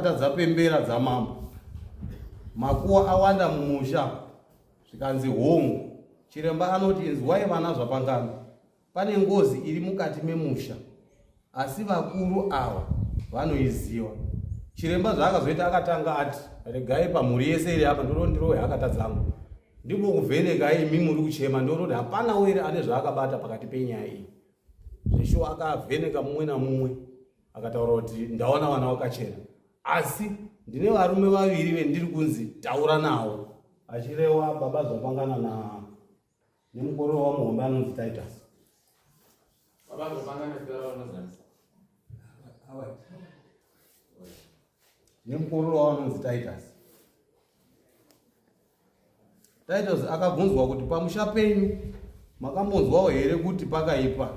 dzapembera dzamambo. Makuwa awanda mumusha zvikanzi hongu. Chiremba anoti inzwai vana zvapangano. Pane ngozi iri mukati memusha. Asi vakuru ava vanoiziva. Chiremba zvaakazoita akatanga ati regai pamhuri yese iri apa ndiro yakata dzangu. Ndipo kuvheneka imi muri kuchema ndoroti hapana were ane zvaakabata pakati penyaya iyi. Zveshuwa akavheneka mumwe namumwe akataura kuti ndaona vana vakachena. Asi ndine varume vaviri vendiri kunzi taura nawo. Achireva baba zvapangana nemukuru wamuhombe anonzi Titus. Baba zvapangana nezvaanonzi nemukuru waanonzi Titus. Titus akabvunzwa kuti pamusha penyu makambonzwawo here kuti pakaipa.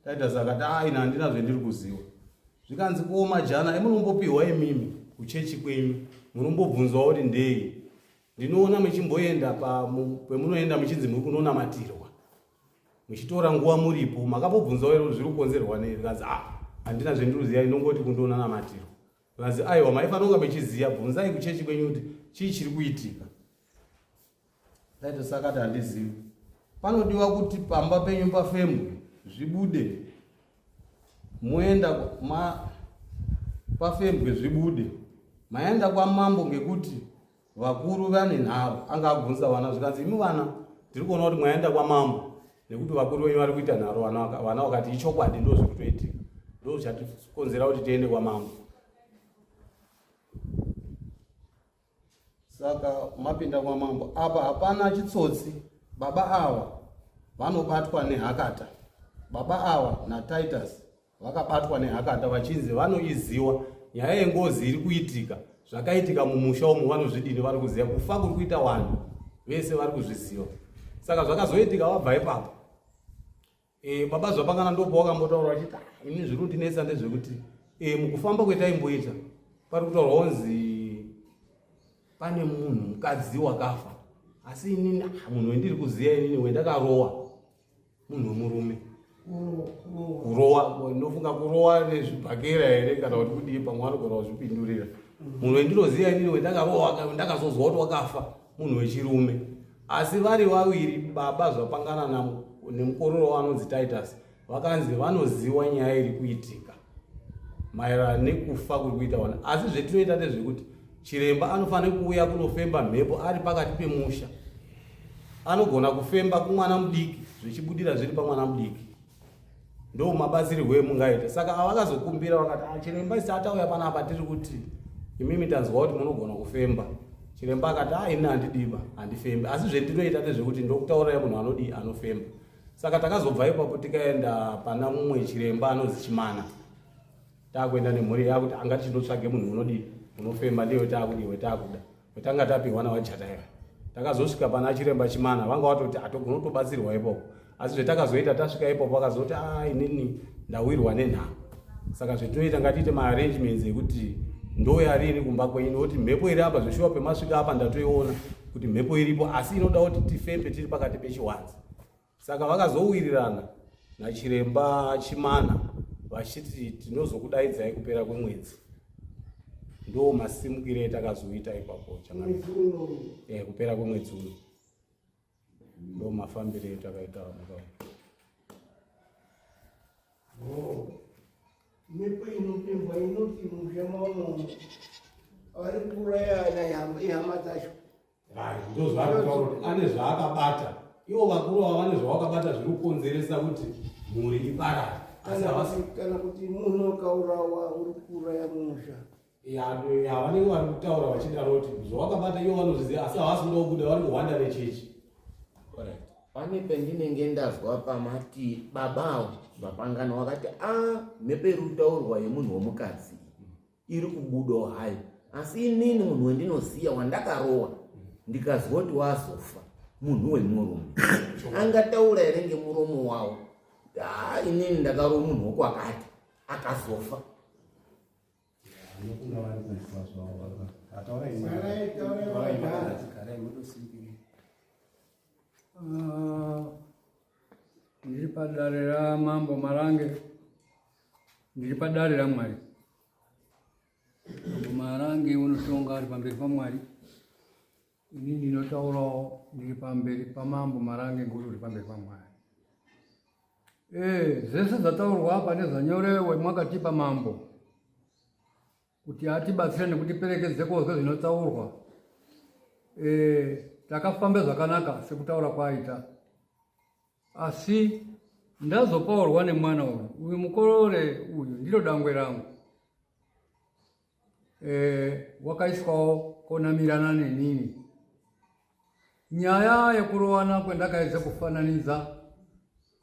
Titus akati ina handina zvendiri kuziva. Zvikanzi kuoma jana emunombopiwa imimi kuchechi kwenyu munombobvunzwa kuti ndei. Ndinoona muchimboenda pamunoenda muchinzi muri kunonamatirwa. Muchitora nguva muripo makambobvunzwa here zviri kukonzerwa nei. Zvikanzi handina zvendiri kuziva inongoti kundonamatirwa. Zvikanzi aiwa maifanira kunge muchiziva bvunzai kuchechi kwenyu kuti chii chiri kuitika. Titus akati handizivi. Panodiwa kuti pamba penyu pafembwe zvibude. Muenda pafembwe zvibude. Maenda kwamambo ngekuti vakuru vane nharo. Anga abvunza vana zvikanzi imi vana ndiri kuona kuti mwaenda kwamambo nekuti vakuru venyu vari kuita nharo. Vana vakati ichokwadi ndo zviri kutoitika. Ndo zvatikonzera kuti tiende kwamambo. Saka mapinda kwamambo apa hapana chitsotsi. Baba ava vanobatwa nehakata. Baba ava naTitus vakabatwa nehakata vachinzi vanoiziva nyaya yengozi iri kuitika. Zvakaitika mumusha umu vanozvidini vari kuziva. Kufa kuri kuita vanhu vese vari kuzviziva. Saka zvakazoitika vabva ipapo. Baba zvapangana ndopo vakambotaura vachiti ini zviri kundinetsa ndezvekuti mukufamba kwetaimboita pari kutaurwa kunzi pane munhu mukadzi wakafa. Asi inini munhu wendiri kuziva inini wendakarowa munhu murume. Kurowa nofunga kurowa nezvibhakera here kana kuti kudii pamwe vanogona kuzvipindurira. Munhu wendinoziva inini wendakarowa ndakazozwa kuti wakafa munhu wechirume. Asi vari vaviri baba zvapangana nemukororo wanonzi Titus vakanzi vanoziva nyaya iri kuitika maererano nekufa kuri kuita vana. Asi zvetinoita ndezvekuti chiremba anofanira kuuya kunofemba mhepo ari pakati pemusha. Anogona kufemba kumwana mudiki zvichibudira zviri pamwana mudiki. Ndo mabatsirwo emungaita. Saka avakazokumbira vakati chiremba isi atauya panapa tiri kuti imimi tanzwa kuti munogona kufemba. Chiremba akati ini handidiba handifembe. Asi zvetinoita ndezvekuti ndokutaurira munhu anodi anofemba. Saka takazobva ipapo tikaenda pana mumwe chiremba anonzi Chimana. Takuenda nemhuri yakuti angati tindotsvage munhu unodi unofemba ndiyo takudiwe takuda. Tanga tapihwa navajataira. Takazosvika pana chiremba Chimana vanga vatoti atogona kutobatsirwa ipapo. Asi zvetakazoita tasvika ipapo vakazoti inini ndawirwa nenhamo. Saka zvetinoita ngatiite maarrangements ekuti ndoyarini kumba kwenyu nokuti mhepo iri apa zveshuwa pemasvika apa ndatoiona kuti mhepo iripo asi inoda kuti tifembe tiri pakati pechiwanze. Saka vakazowirirana nachiremba Chimana vachiti tinozokudaidzai kupera kwemwedzi. Ndo masimukire etakazoita ipapo kupera kwemwedzi uno. Ndo mafambire etakaita mukao. Mhepo inopembwa inoti muzvamaomo ari kurayana ihama dzacho. Ndo zvaakataura kuti ane zvaakabata. Ivo vakuru ava vane zvavakabata zviri kukonzeresa kuti mhuri iparare. Kana kuti munhu akaurawa uri kuraya musha. Vanenge vari kutaura vachidaro kuti zvavakabata ivo vanozviziva asi havasi kuda kubuda vari kuhwanda nechechi. pane pendinenge ndazwa pamati babawo vapangana wakati mhepo iri kutaurwa yemunhu womukadzi iri kubudawo hayo. Asi inini munhu wendinoziva wandakarowa ndikazwa kuti wazofa munhu wemurume angataura here ngemuromo wawo inini ndakarowa munhu wokwakati akazofa. ndiri padare ramambo Marange, ndiri padare raMwari. marangi unotonga ari pamberi paMwari. Ini ndinotaurawo ndiri pamberi pamambo Marange nguri uri pamberi paMwari. Zvese zvataurwa apa nezvanyorewe mwakatipa mambo kuti atibatsire nekutiperekedze kozwe zvinotaurwa. Takafamba zvakanaka sekutaura kwaita. Asi ndazopaurwa nemwana uyu mukorore uyu ndiro dangwe rangu. Wakaiswawo konamirana nenini. Nyaya yekurowana kwendakaedza kufananidza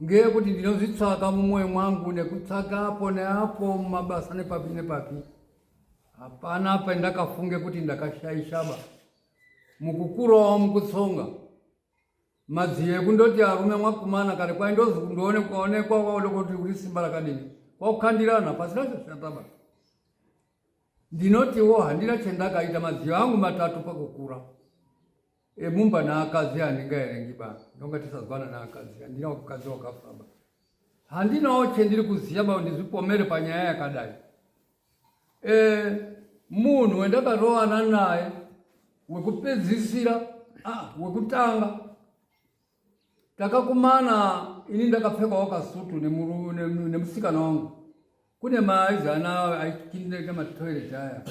ngeyekuti ndinozvitsvaka mumwoyo mwangu nekutsvaka apo neapo mumabasa nepapi nepapi. Hapana pendakafunge kuti ndakashaishaba. Mukukurawo mukutsonga. Madziye ekundoti arume mwakumana kare kwaindozi kundoonekwa waode kuti uri simba rakadini. Kwakukandirana pasina chashataba. Ndinotiwo handina chendakaita madziyo angu matatu pakukura. Mumba naakadzi handingaerengi baba. Ndonga tisazwana naakadzi. Handina wakadzi wakafamba. Handinawo chendiri kuziya baba ndizvipomere panyaya yakadai. Munhu wendakarowana naye wekupedzisira wekutanga takakumana ini ndakapfekawo kasutu nemusikana wangu. Kune maaizi ana aikindeka matoilet aya.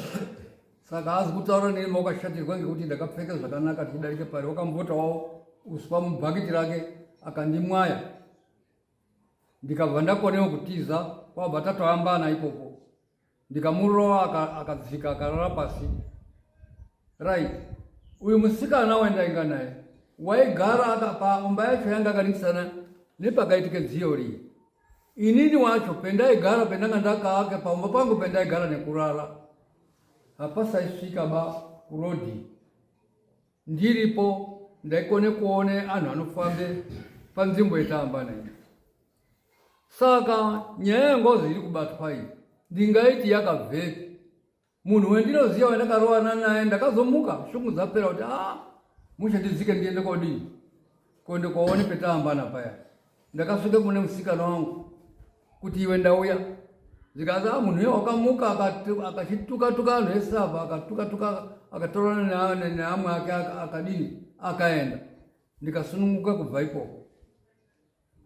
Saka hazi kutaura neni wakashatirwa ngekuti ndakapfeka zvakanaka tikudarike pari. Wakambotawo uswa mubhakiti rake akandimwaya. Ndikabva ndakonewo kutiza kwabva tatoambana ipopo. Ndikamurova akadzika akarara pasi. Right. Uyu musikana waindainga naye waigara paimba yacho yanga akaningisana nepakaitike dziori. Inini wacho pendaigara pendanga ndakaake paumba pangu pendaigara nekurara. Hapasaisvika ba kurodi. Ndiripo ndaikone kuone anhu anofambe panzvimbo yetaamba nayo. Saka nyaya yengozi iri kubatwa iyi ndingaiti yakabvepi. Munhu wendinoziva wandakarowana naye ndakazomuka shungu dzapera kuti mushe ndidzike ndiende kodini konde kwaone petaambana paya. Ndakasvike kune musikana wangu kuti iwe ndauya. Zikazi munhu uyo wakamuka akachituka-tuka anhu esava akatuka-tuka akatorana neamwe ake akadini akaenda. Ndikasununguka kubva ipopo.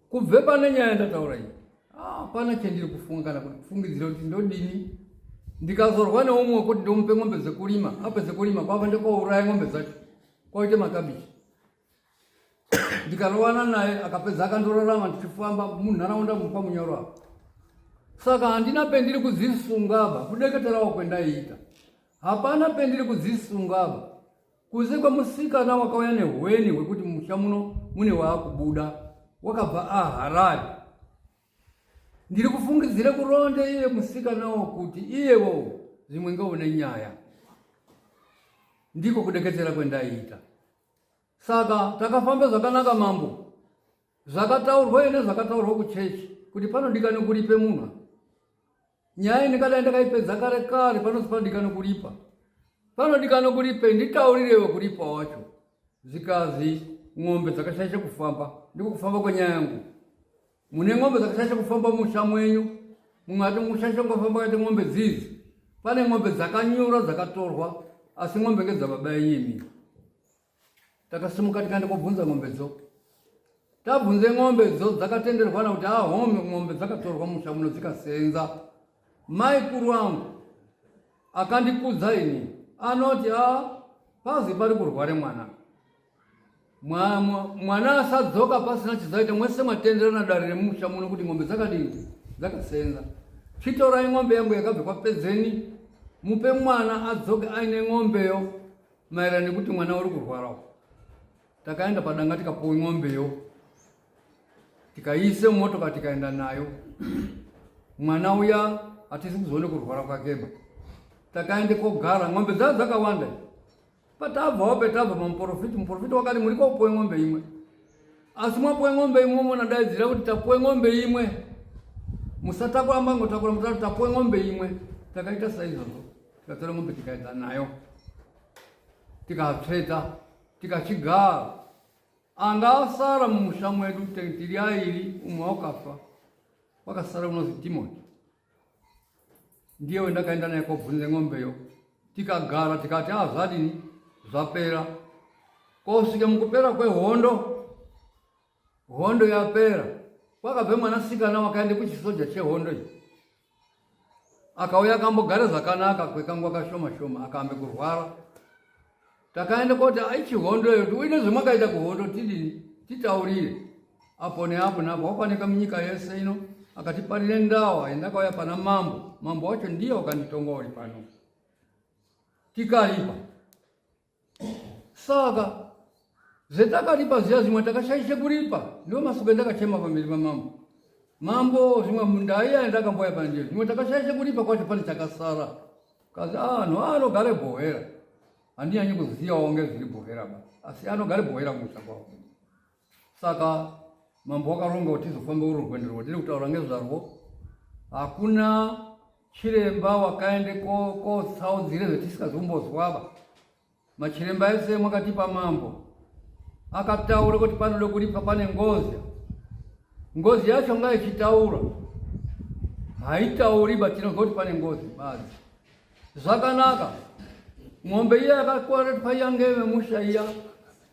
Kubve pane nyaya ndataura iyi hapana chendiri kufunga kana kuti kufungidzira kuti ndodini. Ndikazorwa neumwe kuti ndomupe ng'ombe dzekurima. Apedze kurima kwava ndokouraya ng'ombe dzacho kwaite makabichi. Ndikarowana naye akapedza akandorarama ndichifamba munharaunda mupa munyoro apa. Saka handina pendiri kudzisungaba kudeketerawo kwendaiita. Hapana pendiri kudzisungaba kuze kwemusikana wakauya nehweni hwekuti musha muno mune waakubuda wakabva Harare. Ndiri kufungidzire kuronde iye musikanawo kuti iyewo zvimwe ngaune nyaya. Ndiko kudeketera kwendaiita. Saka takafamba zvakanaka mambo. Zvakataurwa ine zvakataurwa kuchechi kuti panodikane kuripe munhu. Nyaya ndikadai ndakaipedza kare kare panodikane kuripa. Panodikane kuripe nditaurirewo kuripa wacho. Zikazi ng'ombe dzakashaisha kufamba. Ndiko kufamba kwenyaya yangu. Mune ng'ombe dzakashaisha kufamba musha mwenyu. Mumwe ati mushaisha kufamba kaite ng'ombe dzizi. Pane ng'ombe dzakanyura dzakatorwa asi ng'ombe ngedzababa yimi. Takasimuka tikaenda kobvunza ng'ombedzo. Tabvunze ng'ombedzo dzakatenderwa kuti ng'ombe dzakatorwa musha muno dzikasenza. Maikuru wangu akandikudza ini anoti pazi pari kurware mwana. Mwana asadzoka pasina chizaita mwese mwatenderana dare remusha muno kuti ng'ombe dzakadini dzakasenza. Chitorai ng'ombe yangu yakabve kwapedzeni mupe mwana adzoke aine ng'ombeyo maererano nekuti mwana uri kurwarawo. Takaenda padanga tikapuwe ng'ombeyo tikaise mumotokari tikaenda nayo. Mwana uya hatisi kuzoone kurwara kwakeba. Takaende kogara ng'ombe dzakawanda. Patabvawo petabva muprofiti wakati muri kopuwe ng'ombe imwe. Asi mwapuwe ng'ombe imwe munadaidzira kuti tapuwe ng'ombe imwe. Musatakura mangotakura mutatu tapuwe ng'ombe imwe. Takaita saizvozvo. Tikatora ng'ombe tikaenda nayo. Tikatsveta tikachigara. Anga asara mumusha mwedu tiri airi umwe wakafa. Wakasara unozi Timothy. Ndiye wendakaenda naye kobvunze ng'ombeyo. tikagara tikati zadini zapera. Kosike mukupera kwehondo, hondo yapera, kwakabve mwanasikana wakaende kuchisoja chehondo iyi. Akauya akambogara zvakanaka kwekangwa kashoma shoma akambe kurwara. Takaenda koti aichihondo iyo uine zvamakaita kuhondo tidini titaurire. Apo neapo napo wakwanika munyika yese ino akatiparire ndawa yendakauya pana mambo. Mambo wacho ndiye wakanditonga uri pano. Tikaripa. Saka zetakaripa ziya zimwe takashaishe kuripa. Ndio masuku ndakachema pamberi pamambo. Mambo zimwe mundaiya ndakamboya panjira. Zimwe takashaishe kuripa kwacho pane chakasara. Kazi anogare bohera. Handiyanyi kuziya onge zviri bohera ba. Asi anogare bohera musha kwawo. Saka mambo wakaronga kuti tizofamba urwendo rwotiri kutaura ngezvarwo. Hakuna chiremba wakaende kotsaudzire zvetisingazombozwaba. Machiremba ese mwakatipa mambo. Akataura kuti panode kuripa pane ngozi. Ngozi yacho ngaichitaura. Haitauri batinozwa kuti pane ngozi basi. Zvakanaka. Ng'ombe iya yakakwara payangeve musha iya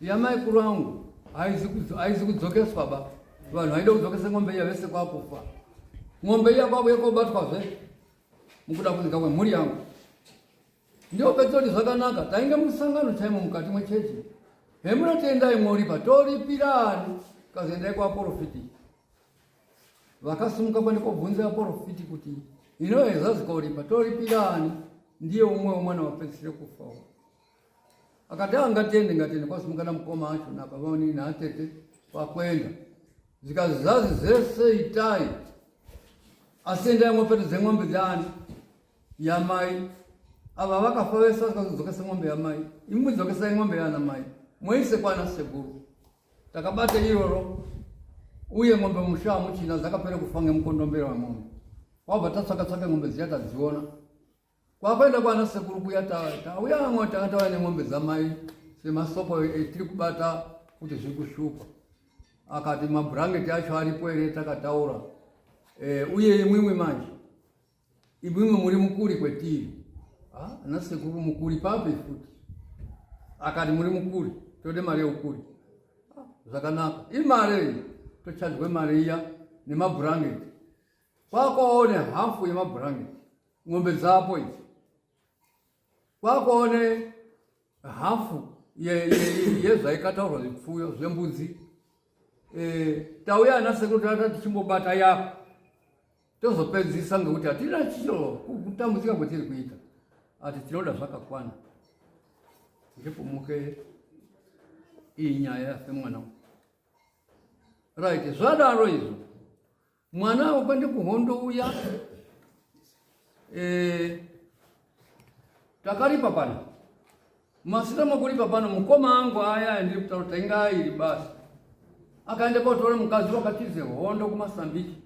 yamai kurangu haizi kudzokeswa ba. Vanhu vaida kudzokesa ng'ombe iya vese kwakufa. Ng'ombe iya kwakuye kobatwazve mukuda kuzika kwemhuri yangu. Ndio petoti zvakanaka tainge musangano chaimo mukati mwechechi. Hemunotendai mworipa toripirani kazoendai kwaprofiti. Vakasimuka kwende kobvunza aprofiti kuti inoheza zikauripa toripirani ndiye umwe umwana wapedzisire kufa. Akati ngatende kwasimuka namukoma acho nababa nini naatete kwakwenda. Zikazazi zese itai. Asendai mwopetedze ng'ombe dzani yamai. Ava vakafa vese vakazokesa ng'ombe yamai. Imwe dzokesa ng'ombe yana mai. Mweise kwana seguru. Takabate iroro. Uye ng'ombe mushaa muchina zakapere kufa ngemukondombera wa ng'ombe. Wabva tatsaka ng'ombe ziya tadziona. Kwakwenda kwana sekuru kuya uya ng'ota akatawa ng'ombe dzamai semasopo tiri kubata kuti zvikushupa. Akati mabrangeti acho aripo ere takataura. Uye imwimwe manje. Imwimwe muri mukuri kwetiri. Ana sekuru mukuri papi futi. Akati muri mukuri tode mari ukuri. Zvakanaka. Imare tochadzwe mari iya nemabrangeti. Kwakaone hafu yemabrangeti. Ng'ombe dzapo idzi. Kwakaone hafu yezvaikataurwa zvipfuyo zvembudzi. Tauya ana sekuru tata tichimbobata yako. Tozopedzisa ngekuti hatina chiro kutambudzika kwetiri kuita. Ati tinoda zvakakwana. Ndipumuke iyi nyaya yafe mwana. Right, zvadaro izvo. Mwana wapande kuhondo uya. Takaripa pano. Masira makuripa pano mukoma angu aya ndiri kutaura tainga iri basi. Akaende kotora mukazi wakatize hondo kumasambiki.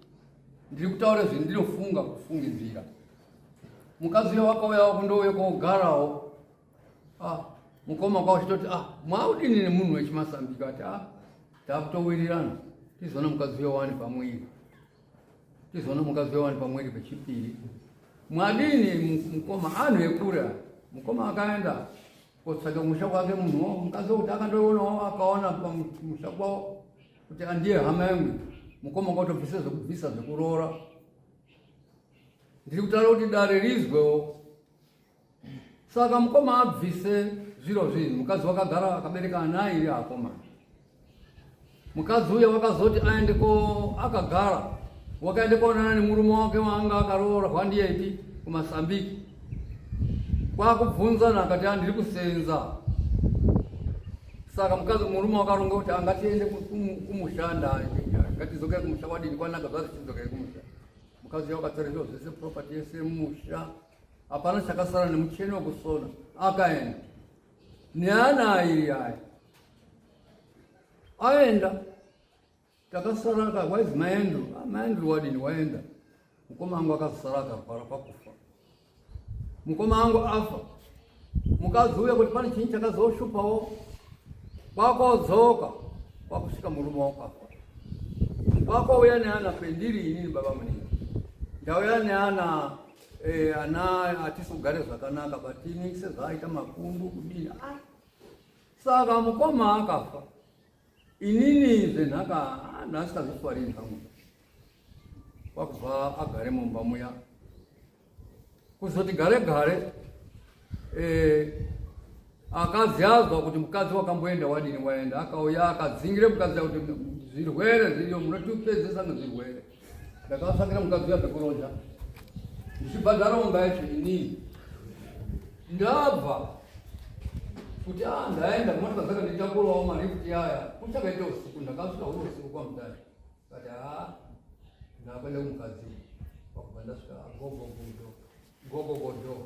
Ndiri kutaura zvendinofunga kufungidzira. Mukazi wakauya wakundouya kogarawo. Mukoma kwawo chitoti mwaudini nemunhu wechimasambiki ati takutowirirana. Tizona mukazi wani pamwiri. Tizona mukazi wani pamwiri pechipiri. Mwadini mukoma anhu ekura. Mukoma akaenda kotsvaga musha kwake munhu mukazi kuti akandoona akaona pamusha kwawo kuti andiye hama yangu. Mukoma kwatobvisa zvekubvisa zvekuroora. Ndiri kutaura kuti dare rizwewo. Saka mukoma abvise zviro zvinhu. Mukazi wakagara akabereka ana iri akomana. Mukazi uya wakazoti aende akagara. Wakaende koonana nemurume wake wanga akaroora kwandiyeti kumasambiki. Kwakubvunzana akati ndiri kusenza. Saka mukazi murume wakaronga kuti angatiende kumushanda. Ngatizoke kumusha wadini kwanaka zvazi tizoke kumusha. Mukazi wakatora zviro zvese property yese musha. Hapana chakasara nemucheni wekusona. Akaenda. Neana airi aya. Aenda. Takasara waizi maendru wadini waenda. Mukoma angu akasara akarwara pakufa. Mukoma angu afa. Mukazi uya kuti pane chinhu chakazoshupawo. Kwakodzoka. Kwakusvika murume wakafa. Kwakouya neana pendiri inini baba munini. Ndauya neana ana atisugare zvakanaka batini sezvaita mapundu kudini. Saka mukoma akafa. Inini zvenhaka ndasingazvitwari nhangu. Wakubva agare mumba muya. Kuzoti gare akadzi azwa kuti mukadzi wakamboenda wadini waenda, akauya akadzingire mukadzi kuti zvirwere zviriyo munotipedzesa nezvirwere. Ndakatsvakira mukadzi wabvekuroja ndichibhadhara umba yacho inini. Ndabva kuti ndaenda kumotika dzaka nditakurawo marifti aya kuchakaita usiku, ndakasvika uri usiku kwamutari kati ndakwenda kumukadzi wakubva ndasvika gogogodo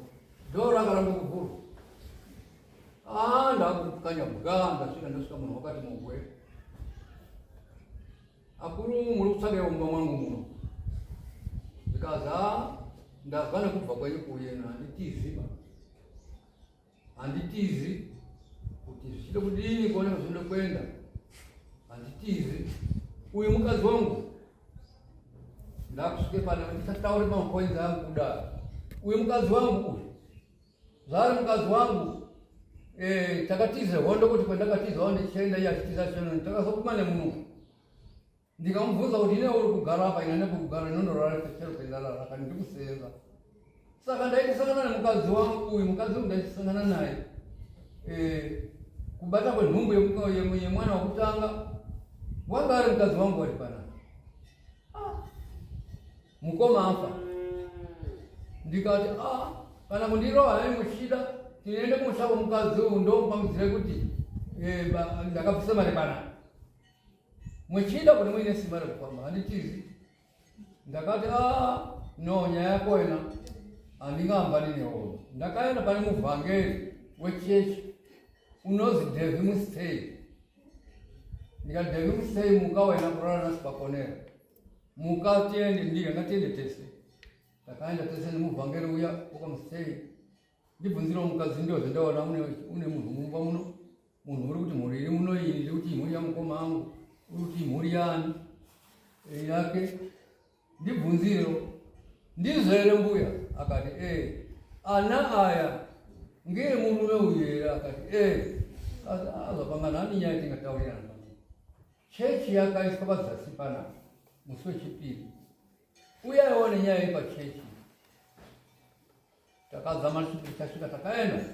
dho rakaramba kuvhurwa. Ndakukanya bwa ndasvika munhu wakati mugwe akuru muri kutsvaka umba mwangu muno. Ndikaza ndabva nekubva kwenyu kuyena handitizi kuti zvichida kudini kuoneka zvinoda kuenda, handitizi. Uyu mukadzi wangu ndakusvike pana ndichataure pamapoinzi angu kudaro. Uyu mukadzi wangu uyu zvari mukadzi wangu takatiza hondo kuti kwendakatizawo ndichienda iye achitiza chino takazokuma nemuno. Ndikamubvunza kuti ine uri kugara apa ina nekugara inondorara pechero pendalala akati ndikusenza. Saka ndaitisangana nemukadzi wangu uyu, mukadzi uyu ndaitisangana naye kubata kwenhumbu yemwana wokutanga wanga ari mukadzi wangu wari panapa. Mukoma afa. Ndikati kana kundirova hai muchida tinoende kumusha mukadzi uyu ndomupangidzire kuti ndakabvisa mari panapa. Muchida kuti muine simba rekufamba handitizi. Ndakati no, nyaya yako ina handingahambani newo. Ndakaenda pane muvhangeri wechechi unozi Devimstay. Ndikati Devimstay muka wena kurara nasi pakonera. Muka tiende ngatiende tese. Ndakaenda tese nemuvhangeri uya wakamstay. Ndibvunzirawo mukadzi ndozvo ndaona une munhu mumba muno. Munhu uri kuti mhuri iri muno iyi ndiri kuti imhuri yamukoma angu. Uri kuti imhuri yani yake. Ndibvunzirewo ndizvo here mbuya? Akati ana aya ngiri murume uyu here? Akati azopangana hani nyaya tingataurirana. Chechi yakaiswa padzasi panapa musi wechipiri. Uyaiwo nenyaya yepachechi. Takadzama tasvika takaenda.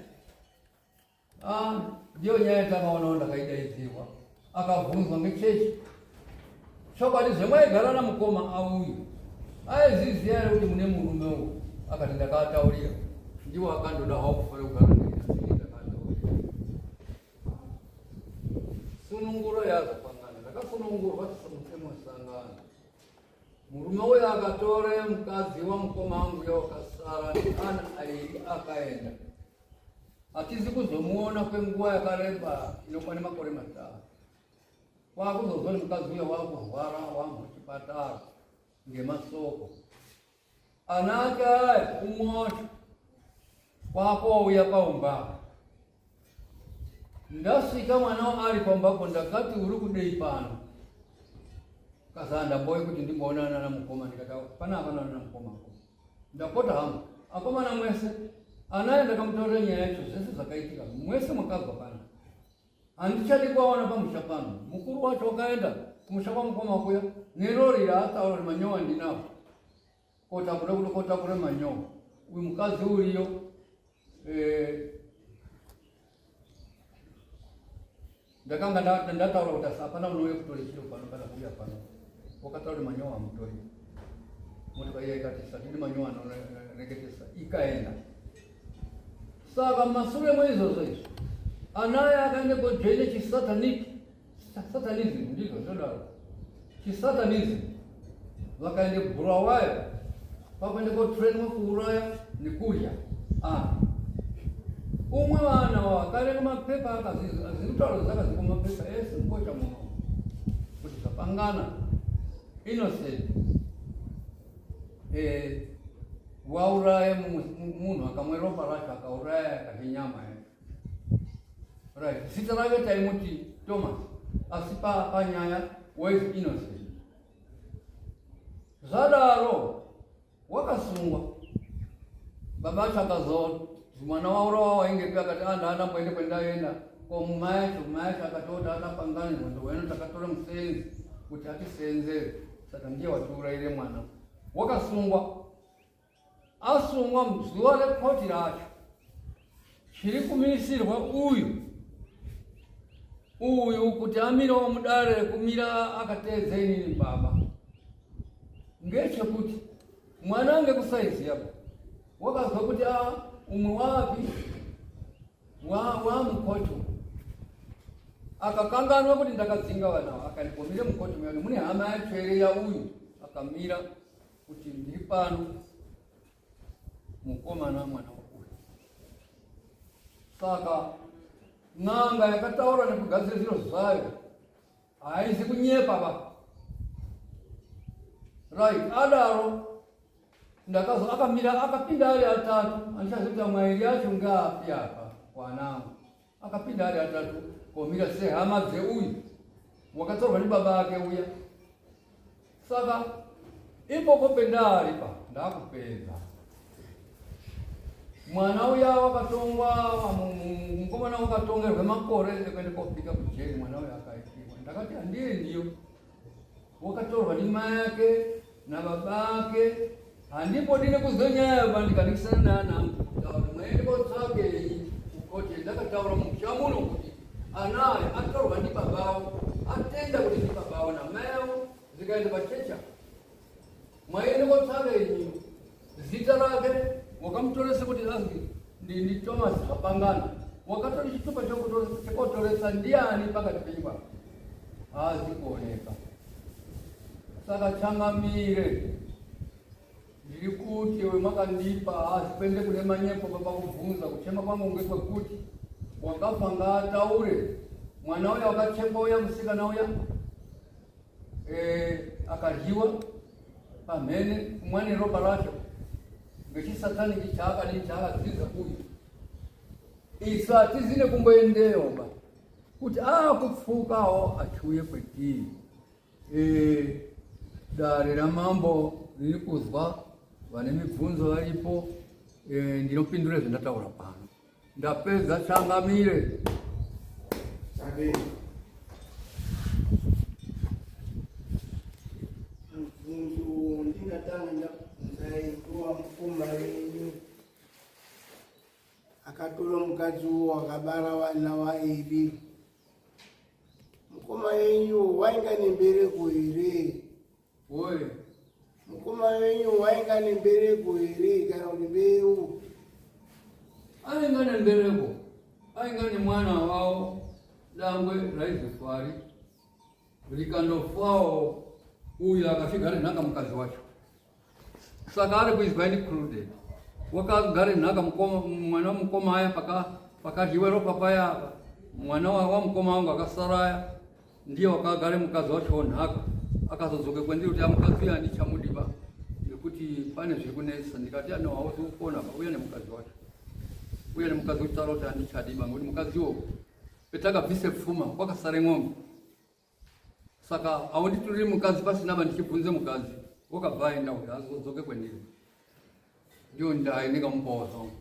Ndiyo nyaya yatakaonawo ndakaidaidzirwa. Akabvunzwa ngechechi. Chokwadi zvemwaigara namukoma auyu aiziziya here kuti mune murume uyu? Akati ndakataurira. Ndiwo akandoda hawo kufanira kugara ndakataurira. Sununguro yazopangana. Ndakasunungurwa tisamusangana. Murume uyu akatore mukadzi wamukoma angu yawakasara ana airi akaenda. Hatizi kuzomuona kwenguva yakareba inokwana makore 5. Wakuzozwa mukadzi uya wakurwara wamuchipatara ngemasoko. Ana ake aya umosha kwakouya paumba. Ndasvika mwanawo ari pambako ndakati uri kudei pano? Kazanda ndamboye kuti ndimboonana namukoma. Ndikati pana apana namukoma. Ndapota hangu akomana mwese anaye ndakamutorera nyaya yacho zvese zvakaitika mwese mwakabva pana. Handichadi kuwaona pamusha pano. Mukuru wacho wakaenda kumusha kwamukoma kuya nerori yaataura manyowa ndinawo kotakura kuti kotakure manyowa. Uyu mukadzi uriyo ndakanga ndataura kuti hapana unouya kutora chiro pano kana kuuya pano. Wakataura manyowa amutori. Motika iya ikati satidi manyowa anoreketesa ikaenda. Saka mashure mweizvozvo izvo anaya akaende kojoine chisatanism ndizvo zvodaro. Chisatanism vakaende Bulawayo vakaende kotrainwa kuuraya nekudya. Umwe vana wakarenga mapepa akazikutaura zvakazikwa mapepa ese mkocha muno kuti zvapangana innocent wauraya munhu akamwe ropa racho akauraya akadye nyama yake. Right. Zita rake taimuti Thomas asi panyaya was innocent. Zvadaro wakasungwa baba chakazo mwana wao wainge pia kati ana kwenda kwenda yenda kwa maisha akatota akapangana ndo wenu takatola msenzi kuti atisenze satangie watura ile mwana wakasungwa asungwa mzuwa le koti lacho chiri kumisirwa uyu kuti amira wamudare kumira akatezeni ni baba ngeche kuti mwana ange kusaizi yapo wakazwa kuti umwe wapi wa mkoto akakanganwa kuti ndakadzinga vanawo akanikomire mkoto myani mune hama yachwere ya uyu akamira kuti ndiri pano mukomana mwana wakuyu saka n'anga yakataura nekugadzira zviro zvayo haizi kunyepa ba right adaro ndakazo akamira akapinda ari atatu andichazoita mwairi yacho ngapi apa wanangu akapinda ari atatu komira sehama dzeuyu wakatsorwa nibaba ake uya saka ipopo pendari pa ndakupedza mwana uya wakatongwa mukomana wakatongerwe makore ekuende kofika kujeri mwana uya akaikiwa ndakati handiri ndiyo wakatorwa ni mai yake na baba ake handipo dine kuzonyaya vandikanikisana nangu mwaende kotsvake ukoti ndakataura mushamuno kuti anaye atorwa ndi babawo atenda kuti ndi babawo na mayawo zikaenda pachecha mwaende kotsvake inyi zita rake wakamutorese kuti azwi ndi Thomas Kapangana wakatori chitupa chekotoresa ndiani pakati penyika hazi kuoneka saka changamire ndiri kuti we makandipa hazi kwende kune manyepo papakubvunza kuchema kwangu ngekwekuti wakafa ngaataure mwana uya wakachekwa uya musikana uya akaryiwa pamhene kumwani ropa racho ngechisataniki chaakadzidza uyu isu hatizine kumboendeyo ba kuti kupfukawo achiuye kwetiri dare ramambo riri kuzwa vane mibvunzo varipo ndinopindure zvendataura pano ndapedza changamire mubvunzo ndingatanga ndabvunzaikuwa mukoma wenyu akatora mukadzi wakabara vana vairi mukoma wenyu wainga nembereko here oye mukoma wenyu wainga nembereko here kana kuti mbeu ainga nembereko ainga nemwana wavo dangwe raizefwari rikandofawo uyu akasvigare nhaka mukadzi wacho saka ari kuizwa included wakagare nhaka mwana wamukoma aya pakadyiwe ropa paya apa mwana wamukoma wangu akasaraya ndiye wakagare mukadzi wacho nhaka akazodzoke kwendiri kuti amukadzi uya handichamudiba ngekuti pane zviri kunesa ndikati ano hauzi kukona pa uya nemukadzi wacho uya nemukadzi uchitaura kuti handichadiba ngekuti mukadziwo petakabvise pfuma kwakasare ng'ombe saka haundituriri mukadzi pasina vandichibvunze mukadzi wakabva aenda kuti azodzoke kwendiri ndiyo ndai ndingamupawo zvangu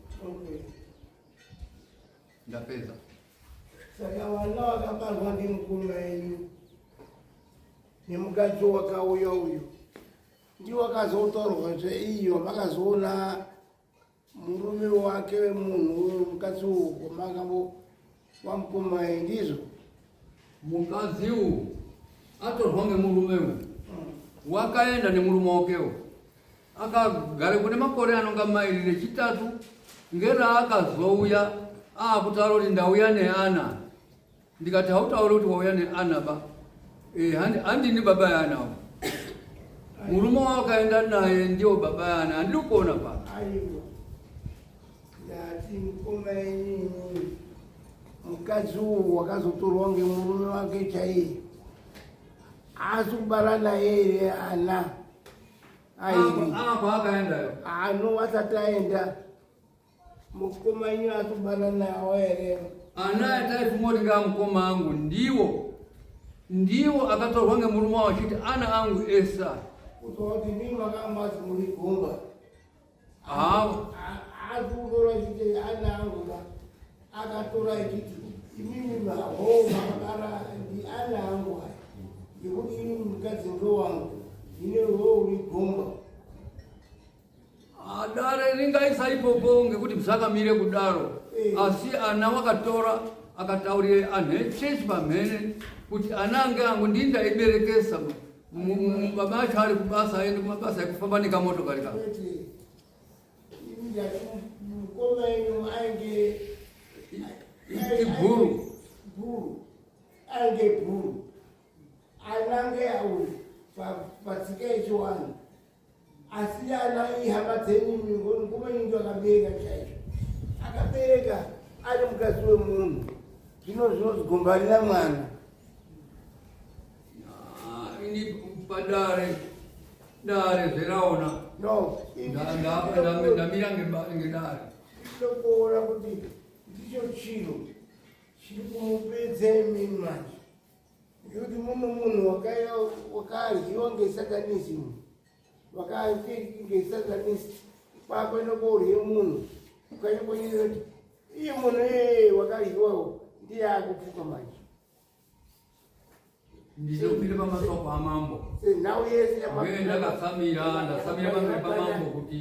ndapedza saka vana vakabarwa ndimukoma wenyu nemukadzi wakauya uyu ndiwo akazotorwa zveiyo vakazoona murume wake wemunhu mukadzi uko makambo wamukoma wenyu ndizvo mukadzi uyu atorwa ngemurume uyu wakaenda nemurume wakewo akagare kune makore anonga mairi rechitatu ngeraakazouya akutaura kuti ndauya neana ndikati hautauri kuti wauya neana ba handini baba yana murume wakaenda naye ndiwo baba yana handiri kuona pa aiwa ndati mukoma wenyu mukadzi uyu wakazotorwa ngemurume wake chaiye asi kubara naye here ana airi apa akaendayo ano asati aenda mukoma wenyu asi kubara nawo here ana ataifuma kuti ngamukoma angu ndiwo akatorwa ngemurume wachiti ana angu esa kuzwa kuti mimi makambati muri gomba akutora chiti ana angu akatora chiti imimi maho makabara ndi ana angu aya ngekuti ini mukadzi ndo wangu ine wewe uri gomba dare ringaisaipopo ngekuti msakamire kudaro asi ana wakatora akataurire anhu echechi pamhene kuti ana ange angu ndindaiberekesa baba acho ari kubasa aende kumabasa ekufamba nekamotokari ka mukoma ino ainge iguru ainge guru anange auri patsika echiwanu asi ana ihama dzenyu ngumenyingi akabereka chaicho akabereka ari mukadzi wemunhu zvino zvinozigombarira mwana ini padare dare zveraona no ndamira ngedare tokuona kuti ndicho chiro chiri kumupedze mimi manje ngekuti muno munhu wakaryiwa ngesatanisimu ngesatanisi kwakwenda korye munhu ukaenda konyerera kuti iye munhu wakaryiwawo ndiye akupfuka manje ndizopire pamasoko amambo nhau yese ndakasamira pamberi pamambo kuti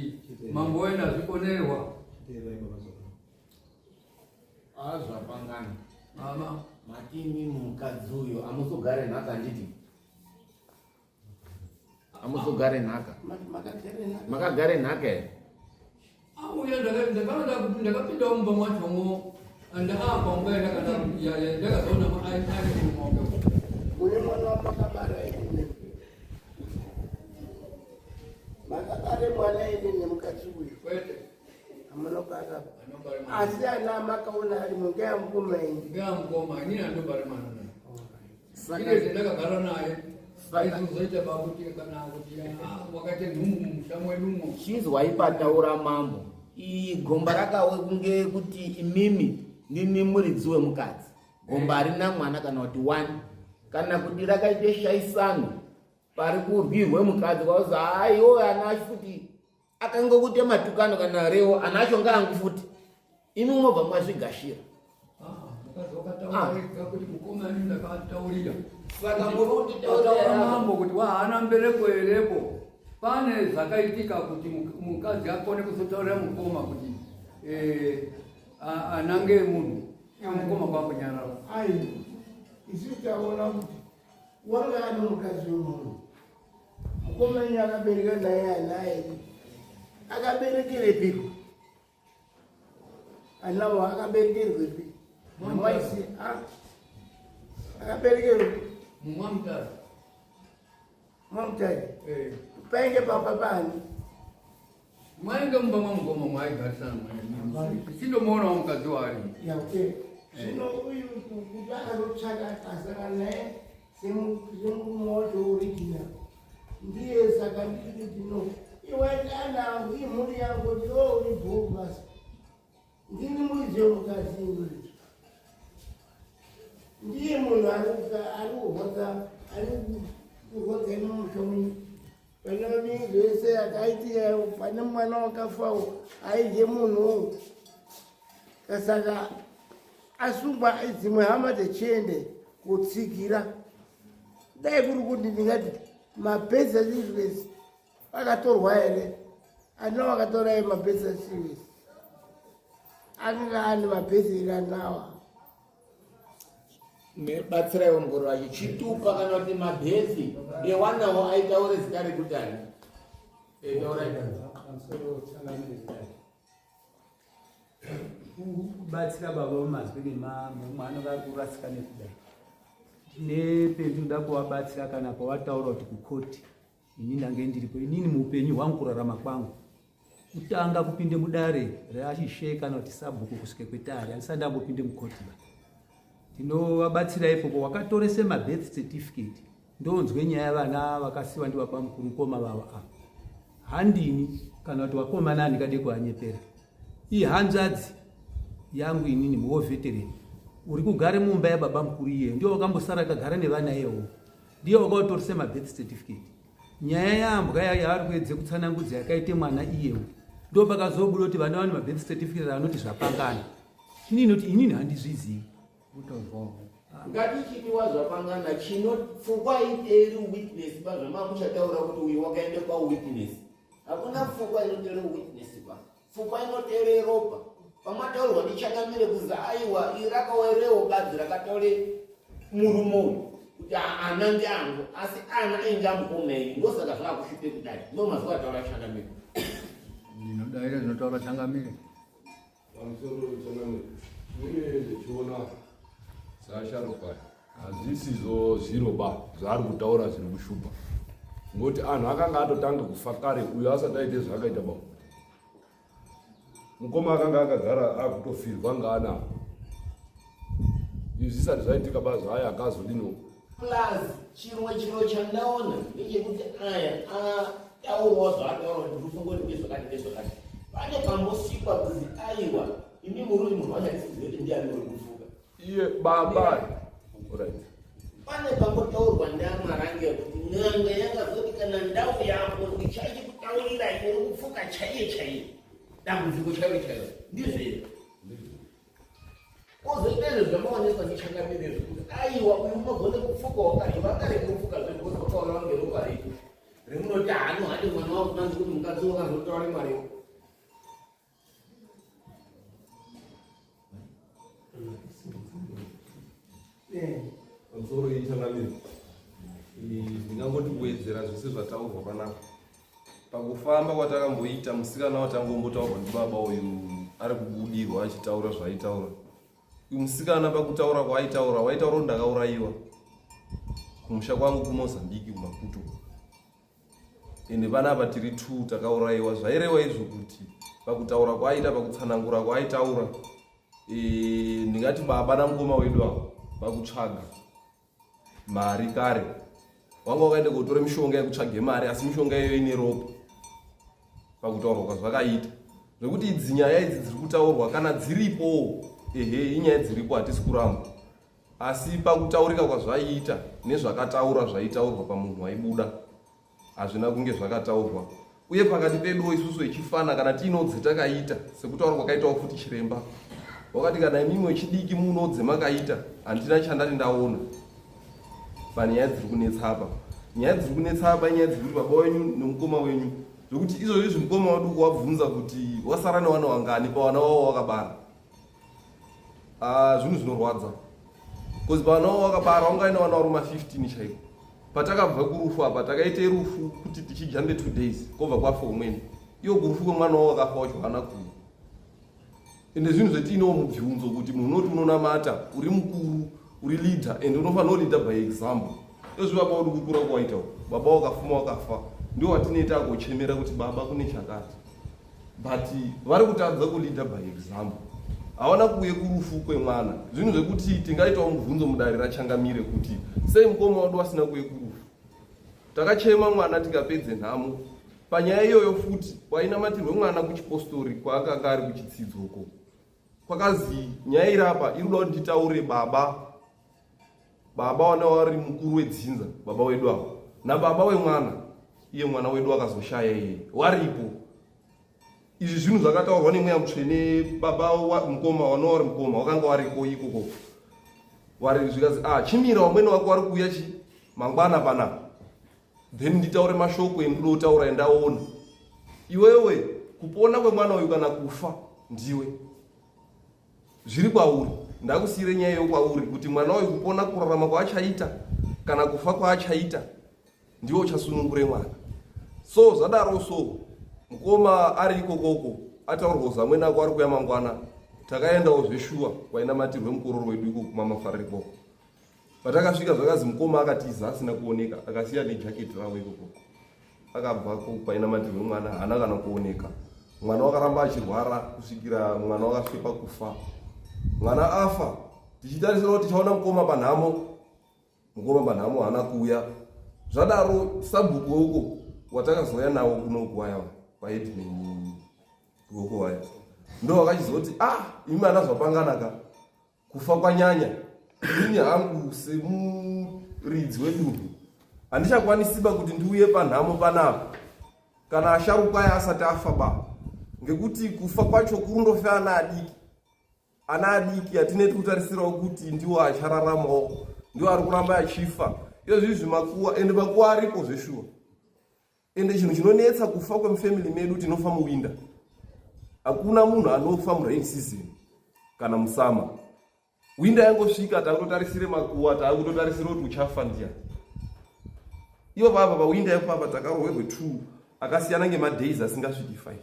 mambo wena azvikonerwa azvapangana ama matini mukadzi uyo amuzogare nhaka nditi amuzogare nhaka makagare nhaka here auya ndakapinda mumba mwachomo ndaapa nguva ndakazoona aikumaoke mune mwana wamakabara ine makabare mwana ine nemukadzi uyu kwete amunobara asi ana makaona arimo ngeamukoma ngeamukoma inini andobare mwana ine zvendakagara naye aizozoita bakuti kana kuti wakaite nhumbu musha mwedumo chizwai pataura mambo iyi gomba rakawe kunge kuti imimi ndini muridzi wemukadzi gomba harina mwana kana kuti 1 kana kuti rakaite shaisano pari kurwirwe mukadzi kwakuzi aiwo ana acho futi akangokuite matukano kana rewo ana acho ngaangu futi imi mwobva mwazvigashira kuti mukoma ini ndakataurira saka muri ataura mambo kuti wahana mbereko herepo pane zvakaitika kuti mukadzi akone kuzotaurira mukoma kuti anange munhu mukoma kwakunyarara ai isi taona kuti wanga ari mukadzi wemunhu mukoma enyu akabereka naye anaye akaberekerepi anawo akaberekerwepi mwaisi akaberekerwepi mumwamutari mwamutari painge papa pani mwainge mumba mwamukoma mwaigarisana chindomuonawo mukadzi wari yake zvino uyu kuti akazotsvaka akasangana naye semumoto original ndiye saka nditi ndino iwaiti ana angu imhuri yangu kuti uri bhuu basi ndini muridzi wemukadzi inguriti ndiye munhu ari kurwadza inomushomini pane vingi zvese akaitira pane mwana wakafawo aidye munhuwo kasaka asungwa dzimwe hama dzechiende kutsigira dai kuri kuti ndingati mabhesa series akatorwa here andina vakatora mabhesa series akanga ane mabhesa iri anawa mebatsiraiwo mukoro wacho chitupa kana kuti mabhesi ewanawo aitaure zita rekuti ani kubatsira baba vomazwi nemwana vakurasika nekudai nependinoda kuvabatsira kana pavataura kuti kukoti ini ndange ndiripo inini muupenyu hwangu kurarama kwangu kutanga kupinde mudare reashishe kana kuti sabhuku kusvike kwetare handisati ndambopinde mukoti ba tinovabatsira ipopo wakatorese mabirth certificate ndonzwe nyaya yavana vakasiwa ndivapa mukoma vavo ava handini kana kuti wakomana handingade kuhanyepera ihanzvadzi yangu inini muwovetereni uri kugare mumba yababa mukuru iyeyo ndio wakambosara akagara nevana iyewo ndiye wakautorise mabirth certificate nyaya yambwa yaari kuedze kutsanangudza yakaite mwana iyewo ndo pakazobuda kuti vana vane mabirth certificate anoti zvapangana. Inini handizvizivi. ngatichiti wazvapangana pfungwa iteeri witness pazvamamuchataura kuti uyu wakaende kwawitness. Hakuna pfungwa inoteere witness pa. Pfungwa inoteere ropa. Pamataurwa ndichangamire kuzi aiwa irakawerewo badzi rakataure murumo kuti ana ndiangu asi ana enjamukomei ndosaka zvaakushupe kudai ndo mazuva ataura changamire. Ndinodaire zvinotaura changamire. Pamusoro changamire uye ndichiona seasharuka hadzisizo zviro ba zvaari kutaura zviri kushupa ngoti anhu akanga atotanga kufa kare uyo asati aite zvaakaita ba mukoma akanga akagara akutofirwa ngaana izvi zvisati zvaitika ba zvaya akazodino plus chimwe chiro chandaona ndechekuti aya ataurwa zvaataurwa ndikufungoti nezvakati nezvakati pane kambosikwa kuzi aiwa imi muri munhu wachatizive kuti ndiani uri kufuka iye baba right pane pambotaurwa ndamarange kuti n'anga yakazoti kana ndau yako ndichachikutaurira uri kufuka chaiye chaiye dambudziko chaiyo chaiyo ndizvero kozoitezvo zvamaonekwa ndichangamire zvekuti aiwa uyu unogone kufuka wakati vakare kufuka zvekuzotaura vange ropa redu remunoti hano hadi mwana wako kanzi kuti mukadzi wakazotaure mwariwo pamusoro ichangamire ndingangoti kuwedzera zvese zvataurwa panapa pakufamba kwatakamboita musikana watangombotaurwa ndibaba uyu ari kubudirwa achitaura zvaaitaura uyu musikana pakutaura kwaaitaura waitaura kuti ndakaurayiwa kumusha kwangu kumozambiki kumaputo ende panapa tiri 2 takaurayiwa zvaireva izvo kuti pakutaura kwaaita pakutsanangura kwaaitaura ndingati baba namukoma wedu avo vakutsvaga mari kare wanga wakaenda kotora mishonga yekutsvage mari asi mishonga iyoyo ine ropa pakutaurwa kwazvakaita zvekuti idzi nyaya idzi dziri kutaurwa kana dziripo inyaya dziripo hatisi kuramba asi pakutaurika kwazvaiita nezvakataura zvaitaurwa pamunhu waibuda hazvina kunge zvakataurwa uye pakati pedu isusu ichifana kana tiinodze takaita sekutaura kwakaitawo futi chiremba wakati kana imimwe chidiki munodze makaita handina chandati ndaona panyaya dziri kunetsapa nyaya dziri kunetsapa inyaya dziri kuti baba wenyu nemukoma wenyu zvokuti izvozvi mukoma waduku wabvunza kuti wasara newana wangani pawana wavo wakabara zvinhu zvinorwadza kozi pawana wavo wakabara wanga aina wana varuma 15 chaiko patakabva kurufu apa takaite rufu kuti tichijambe 2 days kobva kwafa umweni iyo kurufu kwemwana wavo wakafa wacho hana kuya ende zvinhu zvetiinewo mubvunzo kuti munhu unoti unonamata uri mukuru uri leader ende unofanira leader by example izvi baba uri kukura kwaitawo baba wakafuma wakafa ndio watinoita agochemera kuti baba kune chakati but vari kutadza kuleader by example hawana kuuye kurufu kwemwana zvinhu zvekuti tingaitawo mubvunzo mudare rachangamire kuti sei mukoma wadu asina kuuye kurufu takachema mwana tikapedze nhamo panyaya iyoyo futi wainamatirwe mwana kuchipostori kwaakanga ari kuchidzidzoko kwakazi nyaya irapa iri kuda kuti nditaure baba wana wari mukuru wedzinza baba wedu avo nababa wemwana iye mwana wedu akazoshaya iye waripo izvi zvinhu zvakataurwa nemweya mutsvene baba mukoma wana wari mukoma wakanga wariko ikoko wari zvikazi chimira wamwene wako wari kuuya mangwana panapa then nditaure mashoko endudo kutaura endaona iwewe kupona kwemwana uyu kana kufa ndiwe zviri kwauri ndakusiyire nyaya yo kwauri kuti mwana uyu kupona kurarama kwaachaita kana kufa kwaachaita ndiwo uchasunungure mwana so zvadaro so mukoma ari ikokoko ataurwa zamwene ako ari kuya mangwana takaendawo zveshuwa kwainamatirwe mukororo wedu iko kumamafariro ikoko patakasvika zvakazi mukoma akatiza asina kuoneka akasiya nejaketi ravo ikoko akabvako kwainamatirwe mwana haana kana kuoneka mwana wakaramba achirwara kusvikira mwana wakasvepa kufa mwana afa tichitarisira kuti tichaona mukoma panhamo haana kuuya zvadaro sabhuku weuko watakazoya nawo kunokuwaya paedmeni uko waya ndo wakachizoti imi ana zvapanganaka kufa kwanyanya ini hangu semuridzi wedunhu handichakwanisiba kuti ndiuye panhamo panapa kana asharukwa aya asati afa ba ngekuti kufa kwacho kurundofa ana adiki atineti kutarisirawo kuti ndiwo achararamawo, ndiwo ari kuramba achifa. Izvizvi makuwa ende makuwa aripo zveshuwa. Ende chinhu chinonetsa kufa kwemufamily medu tinofa muwinda. Hakuna munhu anofa murain season kana musama. Winda yangosvika takutotarisire makuwa, takutotarisire kuti uchafa ndiani. Ivo baba pawinda yapapa takarohwerwe 2 akasiyana ngema-days asingasviki 5.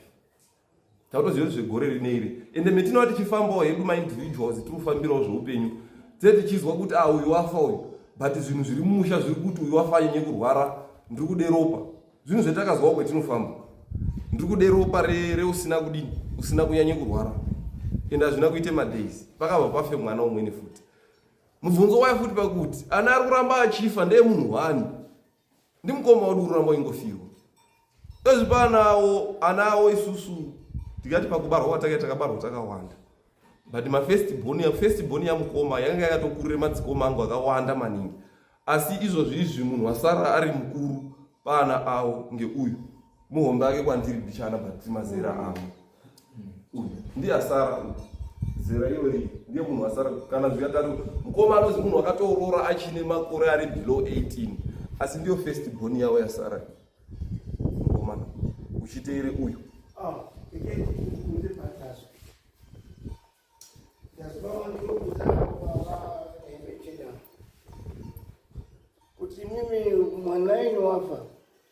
Takutoziva zvegore rineiri. Ende metinova tichifambawo hedu ma-individuals tirikufambirawo zveupenyu. Tiri tichizwa kuti uyu wafa uyu. But zvinhu zviri mumusha zviri kuti uyu wafa anyanye kurwara, ndiri kude ropa. Zvinhu zvetakazwawo kwetinofamba. Ndiri kude ropa reusina kudini, usina kunyanye kurwara. Ende hazvina kuite ma-days. Pakabva pafe mwana umweni futi. Mubvunzo wayo futi pakuti ana ari kuramba achifa ndeye munhu wani. Ndimukoma wadi kuramba ingofirwa. Ezvipa ana awo isusu tikati pakubarwa kwatake takabarwa takawanda. But first born yamukoma yanga yakatokurire madzikoma angu akawanda maningi. Asi izvozvi munhu wasara ari mukuru pana awo ngeuyu. Muhombe ake kwandiri bichana but mazera avo. Ndiye asara zera iwori ndiye munhu wasara kana zvikatatu mukoma anozi munhu wakatoorora achine makore ari below 18. Asi ndiyo first born yawo yasara. Mukomana uchiteere uyu. Kuti mimi mwana ino wafa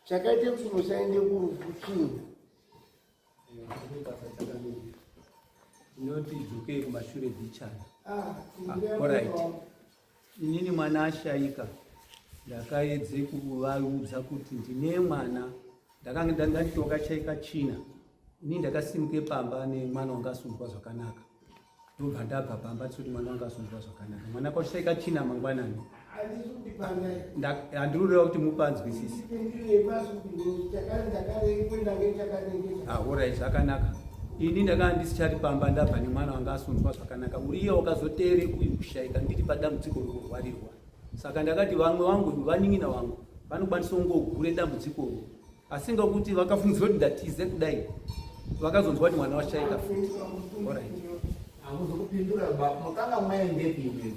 chakaite kuti musaende kurufuchini. Noti dzuke kumashure bichana. Alright. Inini mwana ashaika. Ndakaedze kuvaudza kuti ndine mwana ndakanga ndatoka chaika china. Ini ndakasimuke pamba nemwana wanga asundwa zvakanaka. Ndobva ndabva pamba kuti mwana wanga asundwa zvakanaka. Mwana kwachaika china mangwanani. Handirureva kuti mupanzwisisi. Alright, zvakanaka. Ini ndakanga ndisichari pamba ndabva nemwana wanga asundwa zvakanaka. Uriyo wakazoteere uyu kushaika ndiri padambudziko rokurwarirwa. Saka ndakati vamwe vangu vaning'ina vangu vanokwanisa kungogure dambudziko asi ngokuti vakafungidzira kuti ndatize kudai vakazonzwa kuti mwana washaika. Hakuzokupindura baba, mukanga mwaendepi?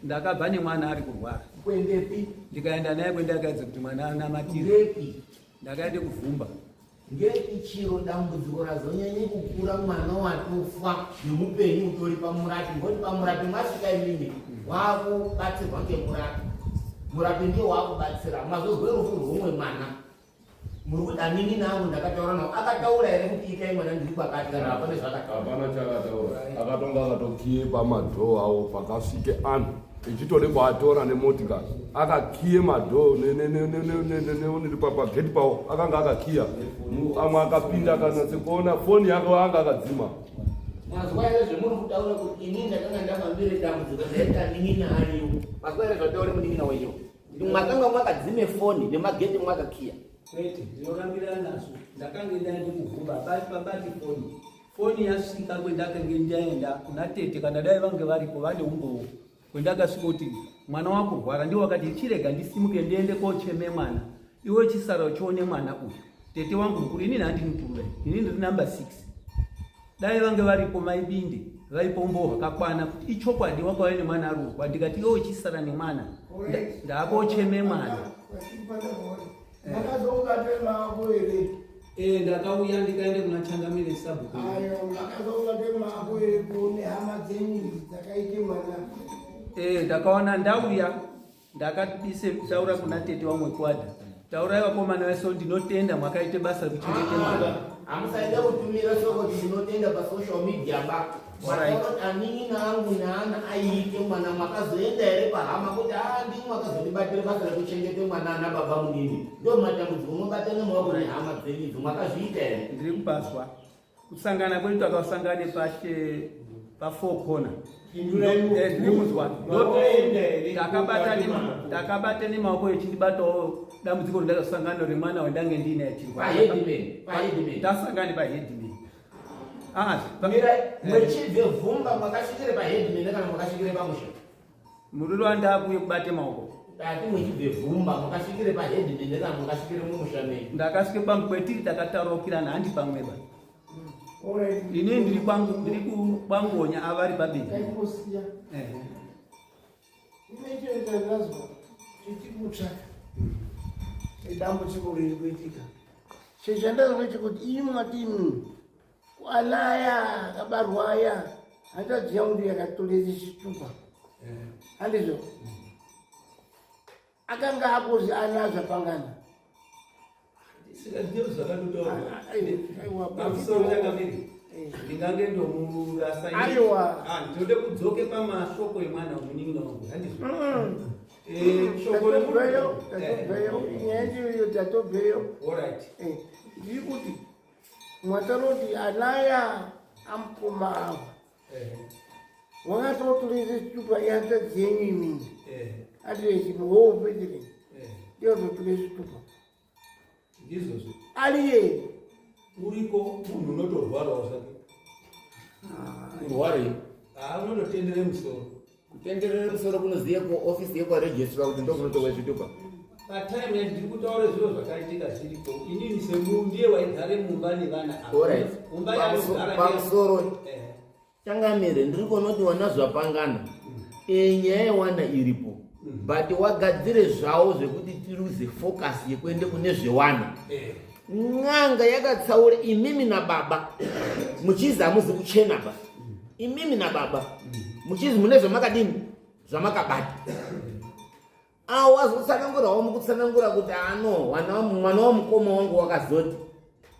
Ndakabva nemwana ari kurwara. Kuendepi? Ndikaenda naye kwendakaedza kuti mwana anamatire. Ndakaende kuvhumba. Ngepi chiro dambudziko razonyanye kukura mwana watofa nemupenyu utori pamurapi ngoti pamurapi mwasvika imimi wakubatsirwa ngemurapi. Murapi ndiye wakubatsira mazozwe rufu rwomwe mwana. Muri kuti anini nangu ndakataura nawo akataura here kuti ikai mwana ndiri kwakati kana hapana zvakataura? Hapana chakataura. Akatonga akatokiye pamadhoo awo pakasvike anhu echitode kuatora nemotikari akakiye madhoo niri pageti pawo akanga akakiya amwe akapinda akanatse kuona foni yake anga akadzima. Mazwa here zvemuri kutaura kuti ini ndakanga ndafambire dambudziko ndaita nin'ina ariyo. Mazwa here zvataure munin'ina weyo mwakanga mwakadzime foni nemageti mwakakiya. Kwete, ndinorambirana nazo. Ndakanga ndaende kuvhumba pabati foni yasvika kwendakanga ndaenda kuna tete kana dai vange varipo vane umbowo kwendakasvika kuti mwana wakurwara ndiwo wakati chirega ndisimuke ndiende kocheme mwana iwe chisara uchione mwana uyu. Tete wangu mukuru inini handimukuru inini ndiri namba 6. Dai vange varipo maibinde vaipo umbowo hwakakwana kuti ichokwadi wakauya nemwana arurwa ndikati iwe chisara nemwana ndakocheme mwana. Ndakazongatema ako here. Ndakauya ndikaende kuna Changamire sabhuku. Ayo, ndakazongatema ako here kune hama dzenyu dzakaite mwana. Ndakaona ndauya ndakadise taura kuna tete wamwe kwadha. Taura vakomana vese ndinotenda mwakaite basa kuchengete mwana. Hamusaida kutumira shoko kuti ndinotenda pasocial media ba. Mwakaona anini nangu naana aite mwana mwakazoenda here pahama kuti ndimwe mwakazondibatire basa rekuchengete mwana ana baba munini. Ndio matambudziko munobatane maoko nehama dzenyu mwakazviita here? Ndiri kupaswa. Kusangana kwedu takasangane pa4 corner. Ndirikunzwa. Ndakabata nemaoko echindibatawo dambudziko rindakasangana remwana wandange ndine achirwara. Pahedman. Tasangane pahedman. Mwechibve vhumba mwakasvikire pahedman kana mwakasvikire pamusha? Muriro wandakuye kubate maoko. Ati mwechibve vhumba mwakasvikire pahedman kana mwakasvikire mumusha mei? Ndakasvike pamwe kwetiri takataurukirana handi pamweba. Alright. ini ndiri kwangonya avari babiri. Kaikosiya. Ine ndazwa chichikutsvaka idambudziko riri kuitika. Chezvandazwa chekuti iyi mwatini ana aya akabarwa aya hatadziya kuti yakatolese chitupa handizvo akanga akozi ana zvapangana ndingange ndomurasa aiwa ndode kudzoke pamashoko emwana muningi wangu handizvo tatobveyo nyaya ndiyo tatobveyo alright ndiri kuti mwataroti anaya amukoma ava wakatotolese chitupa yatadzenyu imini atiwechimuhoupetiri ndiyototolese chitupa ndizvozvo aliye uriko munhu unotorwarawo zvake kurwari unondotendere musoro kutenderere musoro kunoziye kuofisi yekwarejistra kuti ndokunotowe zvitupa patime ndiri kutaura zviro zvakaitika zviriko inini semundiye waigare mumba nevana pamusoro changamire ndiri kuona kuti wana zvapangana nyaya yewana iripo but wagadzire zvawo zvekuti tiruze focus yekuende kune zvewana n'anga yakatsaura imimi nababa muchizi hamuzi kuchena ba imimi nababa muchizi mune zvamakadini zvamakabata wazotsanangurawo mukutsanangura kuti mwana wamukoma wangu wakazoti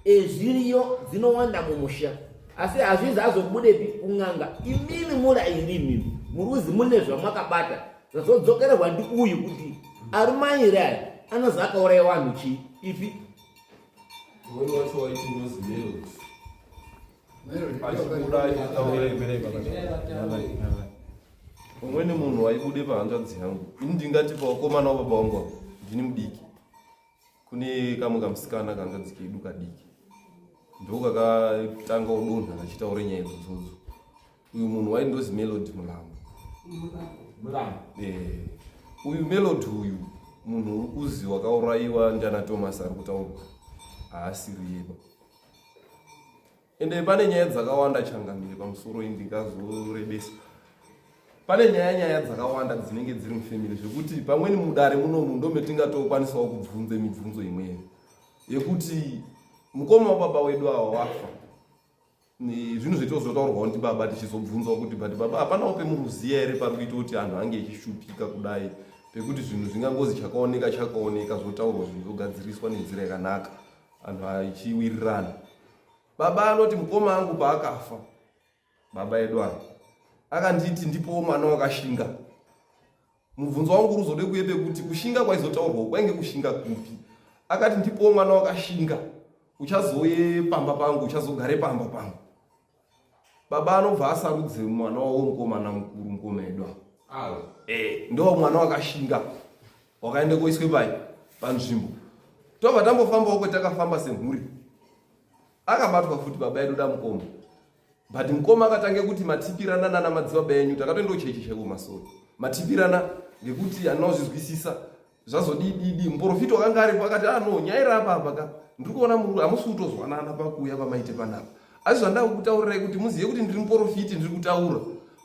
zviriyo dzinowanda mumusha asi hazvizi azobudepi kun'anga imimi muri airimi muruzi mune zvamakabata zvazodzokererwa ndi uyu kuti ari mairi aya anozi akauraya vanhu chii ipi umweni wacho waiti nozi achibuda umweni munhu waibude pahanzvadzi yangu ini ndingati pawakomana wababa wangu ndini mudiki kune kamwe kamusikana kahanzvadzi kedu kadiki ndokakatanga udonha kachitaure nyaya idzodzo uyu munhu waindozi Melody Mulambo uyu Melody uyu munhu uri kuzi wakaurayiwa ndiana Thomas ari kutaurwa haasiri yeba ende pane nyaya dzakawanda changamire pamusoro indingazorebesa pane nyaya dzakawanda dzinenge dziri mufamily zvekuti pamweni mudare munomu ndometingatokwanisawo kubvunze mibvunzo imweyo yekuti mukoma wababa wedu awa wafa zvinhu zvetozotaurwawo ndi baba tichizobvunzwa kuti but baba hapanawo pemuruziya here pari kuita kuti anhu ange echishupika kudai pekuti zvinhu zvingangozi chakaoneka zotaurwa zvizogadziriswa nenzira yakanaka anhu achiwirirana baba anoti mukoma angu paakafa baba edu aya akanditi ndipowo mwana wakashinga mubvunzo wangu ruzode kuye pekuti kushinga kwaizotaurwa kwainge kushinga kupi akati ndipowo mwana wakashinga uchazouye pamba pangu uchazogare pamba pangu baba anobva asarudze mwana wawo mukomana mukuru mukoma edu ndo mwana wakashinga wakaende koiswe pai panzvimbo tobva tambofambawo kwetakafamba semhuri akabatwa futi baba edu da mukoma but mukoma akatange kuti matipirana nana madzibaba enyu takatoendochechi cheko masoro matipirana ngekuti anozvizwisisa zvazodididi muprofiti wakanga aripo akati no nyaya iri apa ka ndiri kuona munhu hamusi kutozwanana pakuuya pamaite panapa asi zvandava kutaurirai kuti muzive kuti ndiri muprofiti ndiri kutaura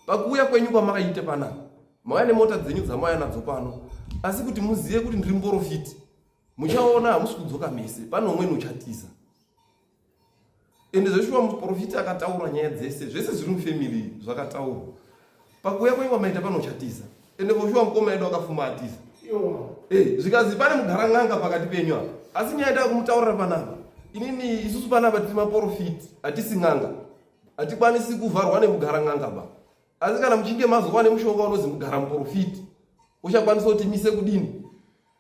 pakuuya kwenyu kwamakaite panapa mauya nemota dzenyu dzamauya nadzo pano asi kuti muzive kuti ndiri muprofiti muchaona hamusi kudzoka mese pano umweni uchatiza ende zveshuwa muprofiti akataura nyaya dzese zvese zviri mufamily zvakataurwa pakuuya kwenyu kwamaita pano uchatiza ende voshuwa mukoma edu akafuma atiza zvikazi pane mugara n'anga pakati penyu apa asi nyaya ita kumutaurira panapa inini isusu panapa tiri maprofiti hatisi n'anga hatikwanisi kuvharwa nemugara n'anga ba asi kana muchinge mazowa nemushonga unozi mugara muprofiti uchakwanisa kuti mise kudini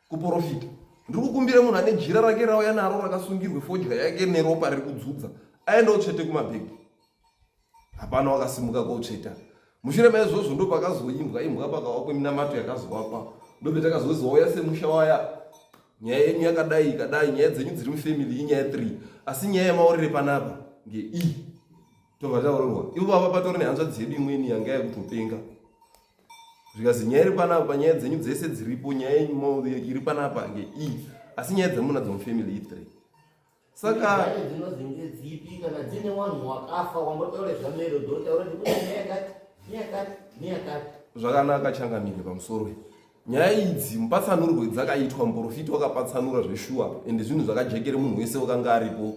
kuprofita ndiri kukumbire munhu ane jira rake rauya naro rakasungirwe fodya yake neropa riri kudzudza aendawo tsvete kumabhegi hapana wakasimuka koutsveta mushure maizvozvo ndo pakazoimbwa imbwa pakawakwe minamato yakazowakwa ndopetakazoziwauya semusha waya nyaya yenyu yakadai ikadai nyaya dzenyu dziri mufamily inyaya 3 asi nyaya yemaurire panapa ngei tobva taurirwa ivo papa patori nehanzvadzi yedu imweni yanga yakutopenga zvikazi nyaya iri panapa nyaya dzenyu dzese dziripo nyaya yenyu iri panapa ngei asi nyaya dzemuna dzomufamily i3 saka dzinozinge dzipi kana dzine wanhu wakafa wambotaure zvamero dzotaura kuti neyakati zvakanaka Changamire pamusoro nyaya idzi mupatsanurwe dzakaitwa. Muprofita wakapatsanura zveshuwa ende zvinhu zvakajekere munhu wese wakanga aripo.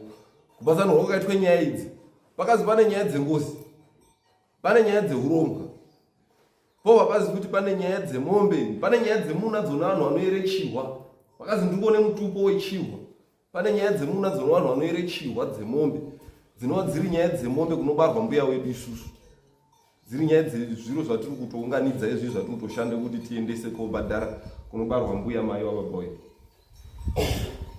Kupatsanurwa kwakaitwa nyaya idzi, pakazi pane nyaya dzengozi, pane nyaya dzeuronga, pobva pazi kuti pane nyaya dzemombe, pane nyaya dzemuna dzona vanhu vanoerechiwa, pakazi ndikuone mutupo wechiwa. Pane nyaya dzemuna dzona vanhu vanoerechiwa dzemombe, dzinova dziri nyaya dzemombe kunobarwa mbuya wedu isusu, dziri nyaya dzezviro zvatiri kutounganidza izvi zvatiri kutoshande kuti tiendese kobhadhara kunobarwa mbuya mai wababa wedu.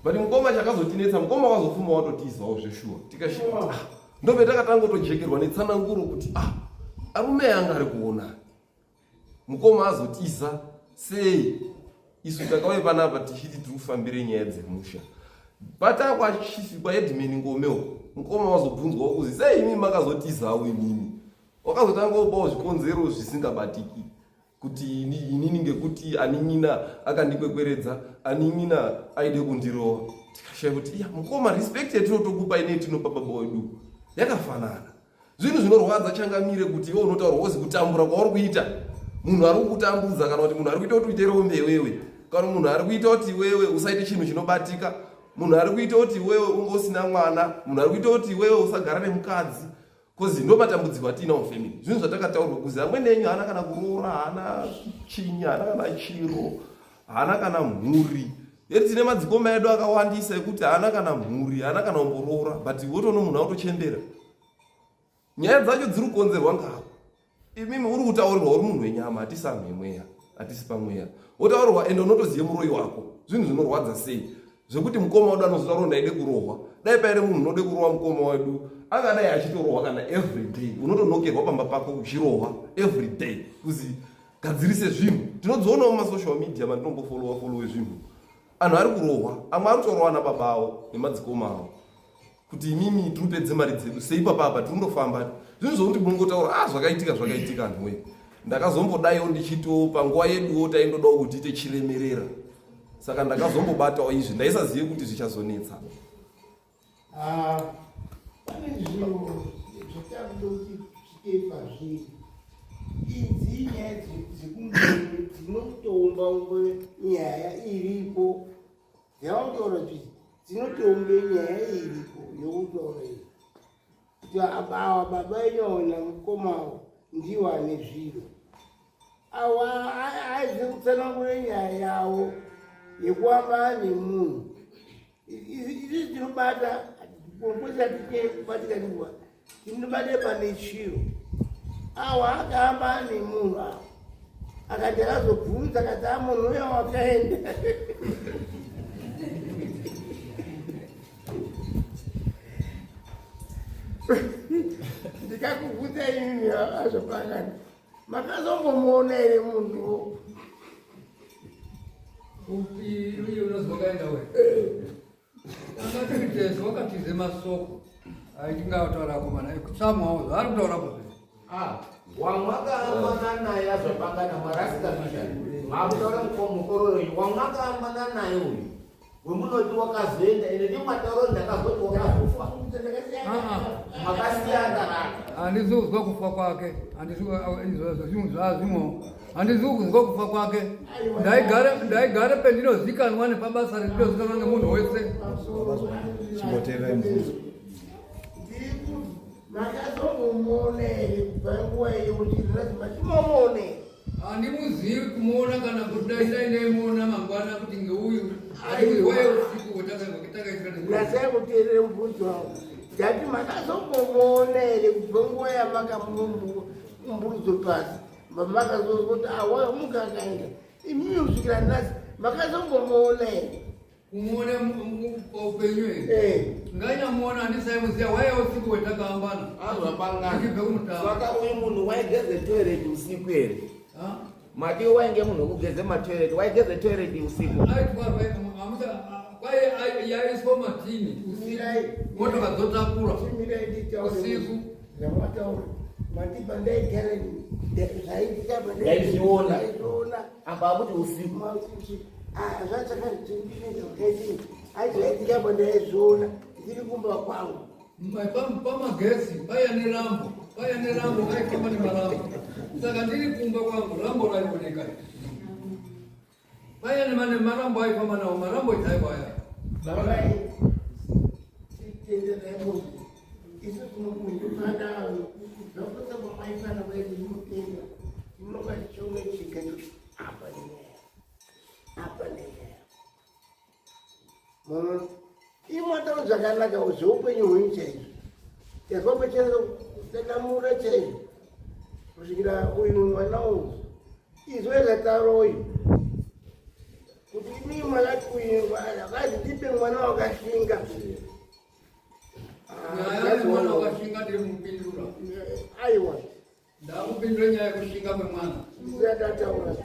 But mukoma chakazotinetsa, mukoma wazofuma watotizawo zveshuwa tikashuwa ndobe takatangotojekerwa netsananguro kuti arume anga ari kuona. Mukoma azotiza sei isu takauye panapa tichiti tiri kufambire nyaya dzemusha. Patakwachifikwa Edmund Ngomeo, mukoma wazobvunzwawo kuzi sei imi makazotizawo imini. Wakazotangopawo zvikonzero zvisingabatiki kuti inini ngekuti aninyina akandikwekweredza, aninyina aide kundirowa. Tikashaya kuti mukoma respect yatinotokupa ine tinopa baba wedu yakafanana. Zvinhu zvinorwadza Changamire kuti iwe unotaura wozi kutambura kwauri kuita munhu ari kukutambudza, kana kuti munhu ari kuita kuti uite rombe wewe, kana munhu ari kuita kuti wewe usaite chinhu chinobatika, munhu ari kuita kuti wewe ungosina mwana, munhu ari kuita kuti wewe usagara nemukadzi. Kozi ndo matambudziko atina mufamily. Zvinhu zvatakataurwa kuzi amweni enyu haana kana kuroora, haana chinya, haana kana chiro, haana kana mhuri. Yeti tine madzikoma edu akawandisa ekuti haana kana mhuri, haana kana kumboroora, but wotono munhu autochembera. Nyaya dzacho dziri kukonzerwa ngako. Imimi uri kutaurirwa uri munhu wenyama, hatisi amhemweya, hatisi pamweya. Wotaurirwa ende unotoziye muroyi wako. Zvinhu zvinorwadza sei? Zvekuti mukoma wedu anozotaura ndaide kurohwa. Dai paine munhu unode kurohwa mukoma wedu, angadai achitorohwa kana every day. Unotonokerwa pamba pako uchirohwa every day kuzi gadzirise zvinhu. Tinozoonawo mumasocial media mandinombofolowe zvinhu. Anhu ari kurohwa, amwe ari kutorohwa nababa avo nemadzikoma avo. Kuti imimi tiripedze mari dzedu sei papapa tinondofamba. Zvinhu zvokuti munongotaura zvakaitika anhu we. Ndakazombodaiwo ndichito panguva yeduwo taindodawo kuti tiite chiremerera. Saka ndakazombobatawo izvi ndaisazive kuti zvichazonetsa. Pane zvinhu zvatakuda kuti chitepa zviri. Idzi nyaya dzekumberi dzinotomba nyaya iripo. Dzavakutaura kuti dzinotombe nyaya iripo yokutaura iyi. Kuti baba enyona mukomawo ndiwo ane zviro. Awa aizi kutsanangura nyaya yawo yekuamba nemunhu. Izvi tinobata kumbudza tikubatika ndiwa tinobate pane chiro. Awa akahamba nemunhu awa akati akazobvunza akati munhu uyo wakaenda. Ndikakubvunza imimi azopangana makazombomuona ere munhuwo? Upi uye unozwa kaenda we? Angati wakatize masoko. Aitingautaura komana kutsamwawo zvari kutaura bva. Wamwakaambana naye azopangana marasika mishani. Makutaura mukororo wamwakaambana naye uyu. Wemunoti wakazoenda ende ndimwatauro ndakazoti wakazofa. Makasiyana. Handizuzwa kufa kwake, handizuzwa kufa kwake. Ndaigara pendinozikanwa nepabasa rendinozikanwa nemunhu wese. Chimoteera mubvunzo. Makazombomuona ere kubva nguva iyo kuti lazima timomuone? Handimuzivi kumuona kana kuti dainaimuona mangwana kuti ngeuyu aiwaye usiku takaitira nasai kuteerere mubvunzo wavo. Ndati makazombomuona ere kubva nguva yamakamumbudzo pasi makazozwa kuti awa munhu akaenda imimi kusvikira nhasi makazombomuona ere? kumuona paupenyu here nganyamuona handisaimuziya waiye usiku wetakaambana azvapangana. Saka uyu munhu waigeze toilet usiku here? Mati wainge munhu wekugeze matoilet, waigeze toilet usiku? kwai yaiswa matini usiku motoka dzotakura usiku. Zvamataura matipa ndaigara Ndaiziona. Apa akuti usiku. zvachakaitika pandaiziona ndiri kumba kwangu. Pamagesi paya nerambo kaikoma nemarambo saka ndiri kumba kwangu rambo raioneka paya nemarambo aikoma nawo marambo itaibaya Babai, titenderemo. Isso kumukundana, nokuta kumaifana wetu mutenda. Mnoka chome chiketu hapa ni. Mama, imata zakanaka uzopenyu winche. Yakope chezo tekamura chezo. Kusikira uyu mwanao. Izweza taroyi. Kuti ni malaki kuyiwala kazi tipe mwana wakashinga. nyaya mwana wakashinga ndiri mupindura Aiwa. ndakupindura nyaya yekushinga kwemwana Ziyatataura.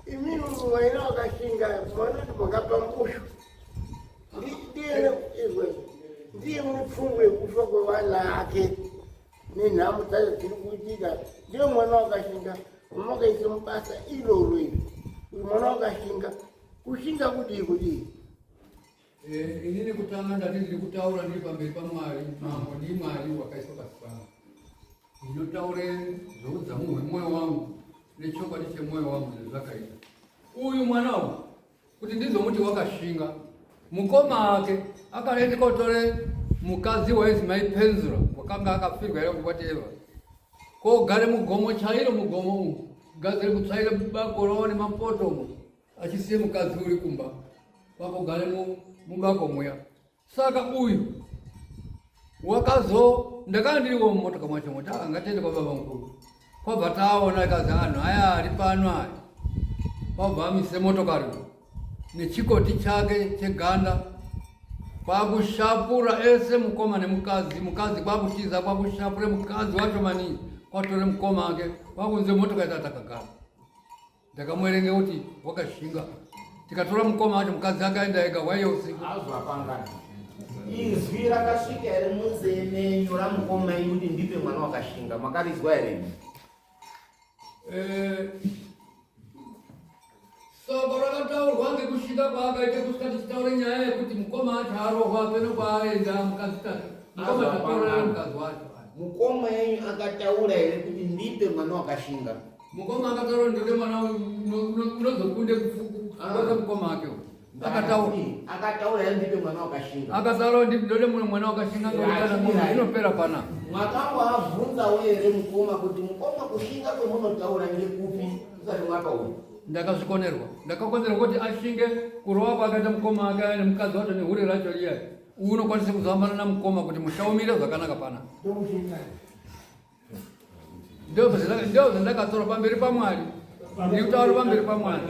Imini mwana wakashinga mwana wakapa mbushu. Ndiye mfungwe kufa kwa wala ake. Ni namu tayo tilikujiga. Ndiye mwana wakashinga. Umoga isimpasa ilo lwini. Mwana wakashinga. Kushinga kudi. inini kutanga ndati ndiri kutaura ndiri pamberi pamwari mambo ndi mwari wakaiswa pasi pangu ndinotaure zvoudzamu hwemwoyo wangu nechokwadi chemwoyo wangu zvezvakaita uyu mwanawo kuti ndizomuti wakashinga mukoma ake akaenda kotore mukadzi waizwi maipenzura wakanga akafirwa ira kuti whatever kogare mugomo chairo mugomo umu gadzire kutsvaire bako rawo nemapotomo achisiye mukadzi uri kumba vakogare mubako muya saka uyu ndakanga ndiriwo mumotoka mwacho moti ngatende kwa baba mukuru kwabva taona ikazi anhu aya ari pano aya kwabva amise motokari nechikoti chake cheganda kwakushapura ese mukoma nemukadzi kwakutiza kwakushapure mukadzi wacho maningi kwatore mukoma ake kwakunze motokari tatakagara ndakamuerenge kuti wakashinga tikatora mukoma wacho mukadzi akaenda ega waiye usiku azvapangana izwi rakasvika iri munzee menyu ramukoma imi kuti ndipe mwana wakashinga makarizwa here soko rakataurwa ngekushinga kwaakaite kusika tichitaure nyaya yekuti mukoma wacho arohwa peno kwaaenda mukadzi take mukoma tataurira mukadzi wacho mukoma yenyu akataura here kuti ndipe mwana wakashinga mukoma akataura ndode mwana unozokunde kufukuza mukoma ake akataura here ndipe mwana wakashinga akataura ndode mwana wakashinga ngokana inopera pana mwakamba abvunzawo here mukoma kuti mukoma kushinga kwemunotaura ngekupi usati mwakauya ndakazvikonerwa ndakakonzerwa kuti ashinge kurova kwakaita mukoma ake aine mukadzi wacho nehure racho riya unokwanisa kuzambana namukoma kuti mushaumire zvakanaka pana ndio zvandakatora pamberi pamwari ndikutaura pamberi pamwari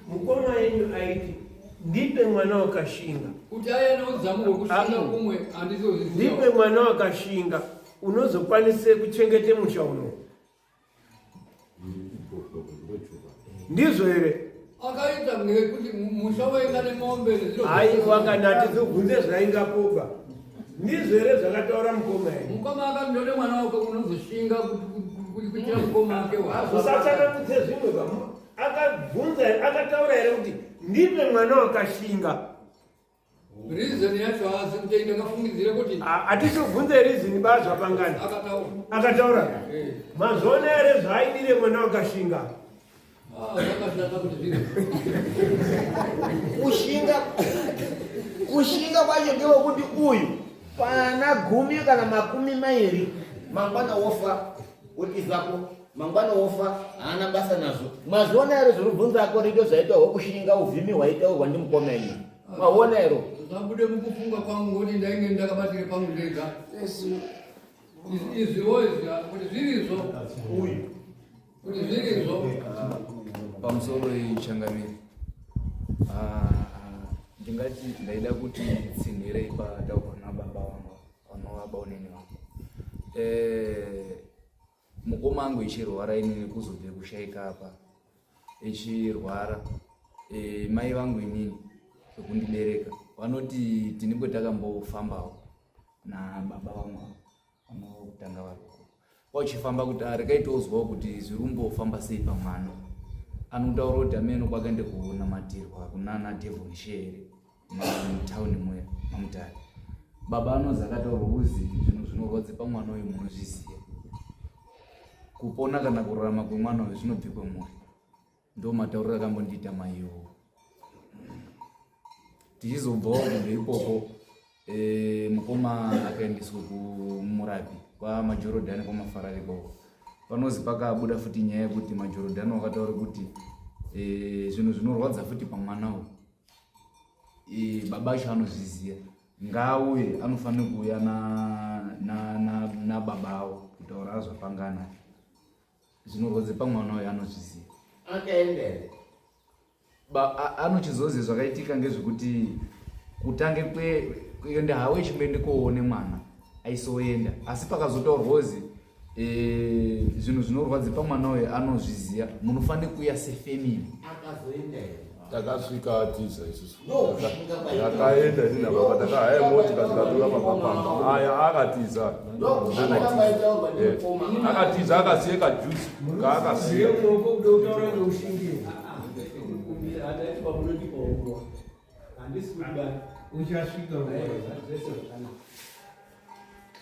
mukoma yenyu aiti ndipe mwana wakashinga kuti aye neudzamu hwekushinga kumwe handizozviziva ndipe mwana wakashinga unozokwanise kuchengete musha uno ndizvo here akaita ngekuti musha wainga nemombe aiwa kana tizobvunze zvaingapoba ndizvo here zvakataura mukoma yenyu mukoma akati ndode mwana wake unozoshinga kuitira mukoma ake usatsanamidze zvimwe pamo akabvunza akataura here kuti ndipe mwana wakashinga reason yacho haasi kuti ndakafungidzire kuti hatitobvunze rizini baa zvapangani akataura mazoona here zvaaidire mwana wakashinga zvakashata kuti zviri kushinga kwacho ngewekuti uyu pana 10 kana 20 mangwana wofa wotizapo mangwana wofa haana basa nazvo mwaziona here zviribvunza ako rito zvaita hwekushinga uvhimi hwaitaurwa ndi mukoma yenyu mwaona hero zvabude mukufunga kwangu ngoti ndainge ndakabatire pangu ndega izviwo kuti zvirizvo uyu kuti zvirizvo pamusoro ichangamiri ndingati ndaida kuti tsinhirei pataurwa nababa vangu vanovaba unene vangu mukoma angu ichirwara inini kuzobve kushaika apa ichirwara mai vangu inini vekundibereka vanoti tinenge takambofambawo nababa vangu vanokutanga variko vauchifamba kuti arikaitozwawo kuti zvirimbofamba sei pamwana anotaura kuti ameno kwakaende kunamatirwa kunana Devon Shere mutauni mwe mamutare. Baba anozi akataurwa kuzi zvinhu zvinorwadza pamwana uyu munozviziya. Kupona kana kurarama kwemwana uyu zvinobve kwemuri. Ndo matauriro akambondiita maiwo. Tichizobvawo kubve ipopo mukoma akaendeswa kumurapi kwamajorodhani kwamafarare ikoko. Panozi pakabuda futi nyaya yekuti majorodhani wakataura kuti zvinhu zvinorwadza futi pamwana uyu baba acho anozviziya. Ngaauye anofanira kuuya na baba avo kutaura azvapangana. Zvinorwadza pamwana uyu anozviziya. Akaendere Anochizozi zvakaitika ngezvekuti kutange kuenda hawo echimboende koone mwana aisoenda, asi pakazotaurwa kuzi zvinhu zvinorwadza pamwana uyu anozviziya, munofanira kuuya sefamily. akazoendere takasvika atiza isusu takaenda nina baba takahaya motika tikatora mapapamba aya akatiza akatiza akasiye kajusi kaakasiya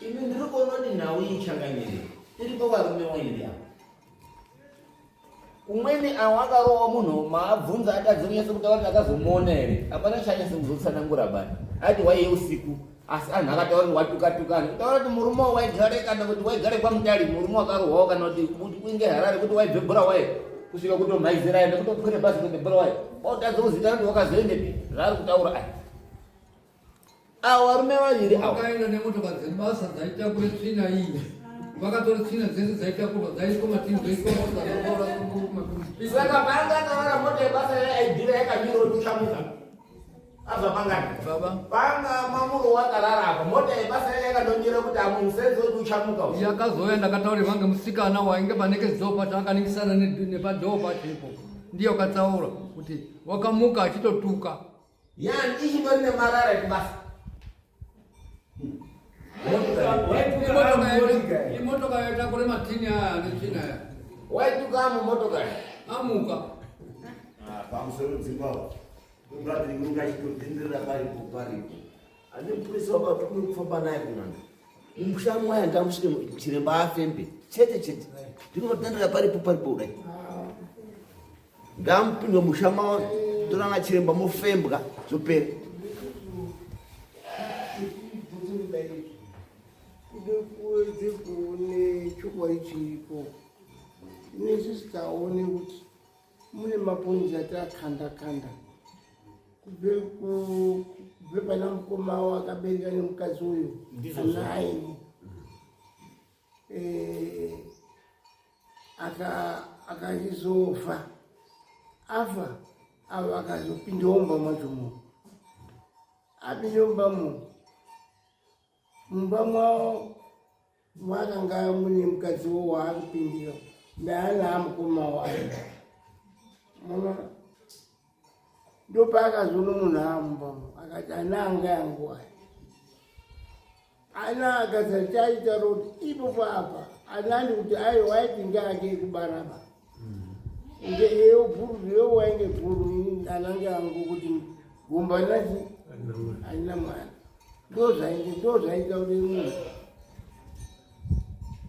imi ndiri kuona kuti nhau ichanganyire iripo varume wairi apa. Umweni awakarowa munhu maabvunza atadzonyesa kuti awati akazomuona here, hapana chanyasa kuzotsanangura bani. Ati waiye usiku, asi anhu akataura kuti watukatukana. Kutaura kuti murume waigare kana kuti waigare kwamutari, murume wakarohwawo kana kuti kuinge Harare kuti waibve Bulawayo kusvika kutomhaizira ende kutokwire bhazi kuende Bulawayo. Wautadza kuzita kuti wakazoendepi zvaari kutaura aya. Avo varume vaviri avo Wakaenda nemotokari dzebasa dzaitakure tsvina iyi. Vakatora tsvina dzese dzaitakurwa dzaiswa matini dzaiswa saka paangataura mota yebasa yaidhira yakamira otuchamuka abva pangani baba panga mamuro wakarara apa mota yebasa yakandonyera kuti amusenzi otuchamuka yakazouya ndakataurirwa ngemusikana wainge paneke dzopa taakaningisana nepadhoo pachipo. Ndiye wakatsaura kuti wakamuka achitotuka. yani ichindori nemarara ekubasa Imotoka yaitakure matini aya netsvina aya. waituka mumotokari Amuka. pamusoro dzimbawo ungati ungachitodzindirira paripo paripo ane mupurisa wakafamba naye kunanga mushamu waya ndamusvike chiremba afembe chete ndinodandira paripo kudai ngamupinge mushama toranga chiremba mufembwa zvopera kuwedze kuone chokwadi chiripo nesu tikaone kuti mune maponzi ati akanda kubve pana mukoma wakabereka nemukadzi uyu ana aini akachizofa afa avo akazopinda mumba machomo apinde mumba mwawo mwakanga mune mukadzi wo waakupindira ndaana amukoma wayo mona ndopaakazono munhu amumbamo akati ana anga yangu wayo ana akasati aitaura kuti ipopo apa anandi kuti ayo waiti ngake kubaraba ngeeyo bhuru iyo wainge bhuru anange yangu kuti gomba nati haina mwana ndozvaita kuti munhu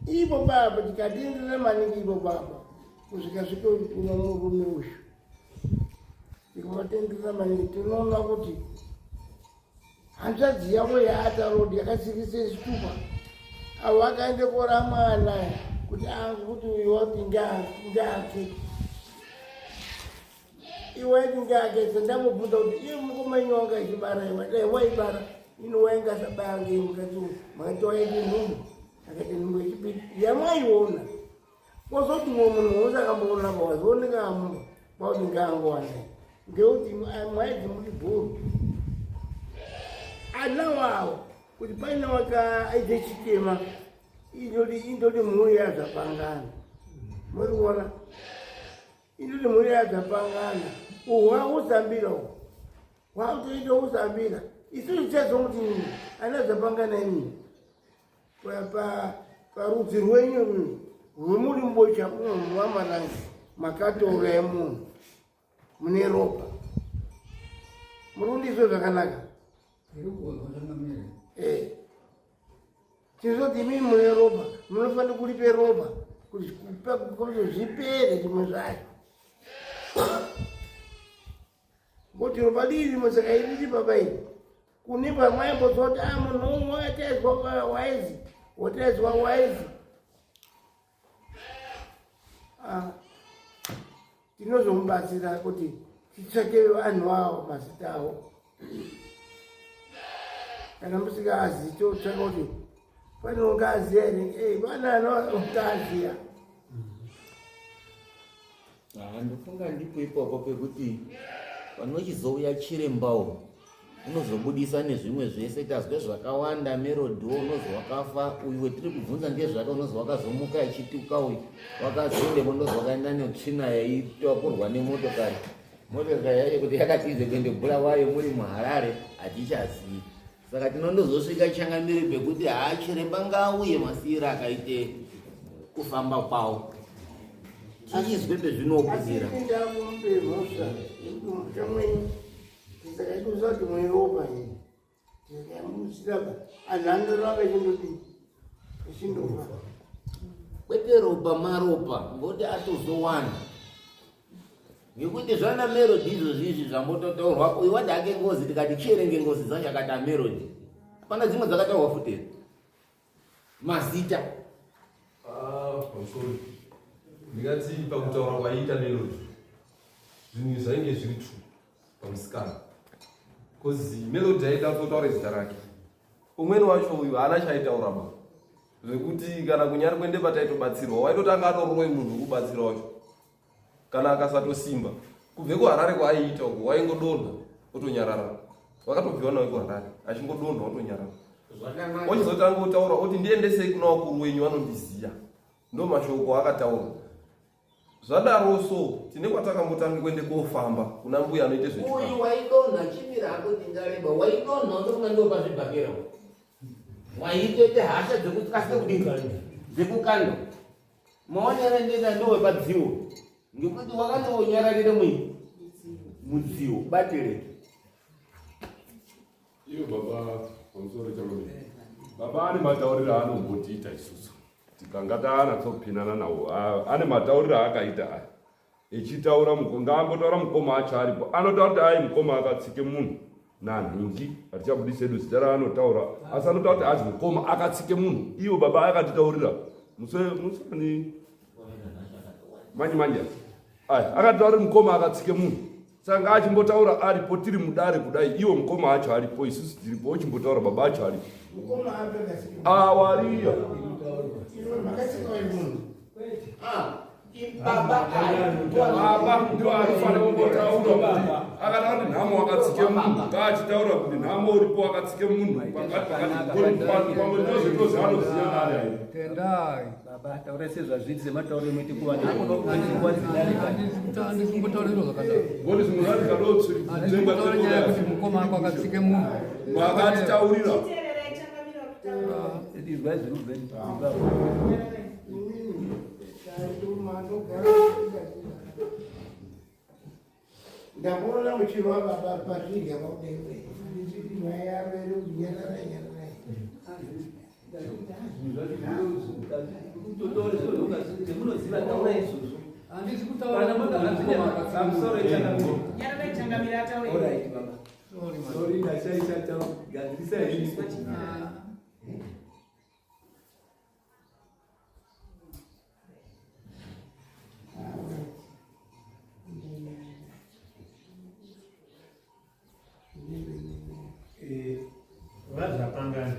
ipo baba tikatendera maningi ipo baba kusvika zvitokuna murume uyu tikavatendera maningi tinoona kuti hanzvadzi yavo yaatarodi yakasikise chitupa avo akaende kora mwana kuti kuti uyu wati ngake iwaiti ngake sendamubvunza kuti iye mukomanyi wanga ichibara iwa dai waibara ino waingasabange mukati makati waende nhumbu akati nhumbu yechipiri yamwaiona kwazoti mwe munhu usakamboona pawazioneka mumba pauti ngaangowanai ngekuti mwaidzi muri bhuru ana wawo kuti paine wakaaite chitema indoti mhuri yazvapangana muri kuona indoti mhuri yazvapangana uhwausambira uhu hwautoita usambira isusu tichazonguti ana zvapangana inini parudzi rwenyu rwemuri mbocha mwamaranga makatora emunhu mune ropa murundiswe zvakanaka tizoti mii mune ropa munofanira kulipe ropa kuti zvipere zvimwe zvacho kuti ropa diri musaka iriri baba iri kuni pamwaimbozoti munhu umwe wataizwa waizi wataizwa waizi tinozomubatsira kuti titsvake vanhu avo mazita avo kana musikazi totsvaka kuti pane ungaziya here vana anotaziya ndofunga ndipo ipapo pekuti panochizouya chirembawo unozobudisa nezvimwe zvese tazwe zvakawanda Melody unozwa wakafa uyu wetiri kubvunza ngezvake unozwa wakazomuka achituka uyu wakazoendemo ndozwa wakaenda netsvina yaitakurwa nemotokari yaye kuti yakatize kuende Bulawayo muri muHarare hatichazii saka tinondozosvika changamiri pekuti chiremba ngauye masiyira akaite kufamba kwawo tichizwe pezvinokuzira ndakumpe mhosva chamweni tisakaituza kuti mweropa tikamusiraba anhu andoramba echindofa kwete ropa maropa ngoti atozowanda ngekuti zvana Melody izvozvizvi zvambototaurwa uyu wati ake ngozi tikati chierenge ngozi dzacho akati Melody hapana dzimwe dzakataurwa futi mazita ndingati pakutaura kwaiita Melody zvinhu zvainge zviri true pamusikana kozi Melody aida kutotaura zita rake umweni wacho uyu haana chaitaura ba zvekuti kana kunyari kuende pataitobatsirwa waitotanga atorumwe munhu wekubatsira wacho kana akasatosimba kubve kuHarare kwaaiita uko waingodonha otonyarara wakatobviwa nawe kuHarare achingodonha otonyarara wachizotanga kutaura kuti ndiendesei kuna wakuru wenyu vanondiziya ndo mashoko akataura zvadaroso tine kwatakambotanga kuende kofamba kuna mbuya anoite uyu waidonha chimira hako tingareba waidonha utofunga ndo pazvibhakera waitoite hasha dzekuti kasike kudinga dzekukanda maonera ndenda ndowepadziwo ngekuti wakatonyararire mudziwo batire iyo baba pamusoro chamoni baba ane matauriro aanombotiita isusu tikanga taanatsopinana nawo ane matauriro aakaita aya echitaura ngaambotaura mukoma acho aripo anotaura kuti ai mukoma akatsike munhu nanhingi hatichabudisi edu zita raanotaura asi anotaura kuti azi mukoma akatsike munhu iwo baba akatitaurira musani manje akataura kuti mukoma akatsike munhu saka achimbotaura aripo tiri mudare kudai iwo mukoma acho aripo isusu tiripo ochimbotaura baba acho aripo wariya baba ndio anofanira kungotaura akataura kuti nhamo akatsike munhu ngaachitaura kuti nhamo uripo akatsike munhu pamwe ndozvitozi anoziya nari tendai baba taura sezvazviti sematauriro mete andisingutauriro zvakadaro ngoti zvinhu zvatikadotsi andisingutaura nyaya yekuti mukoma ako akatsike munhu vakatitaurira ndakona muchirwa baba patwiga paudenge nditi mai avere kunyararanyararai handisi kutaura mukoma akatsike vazvapangana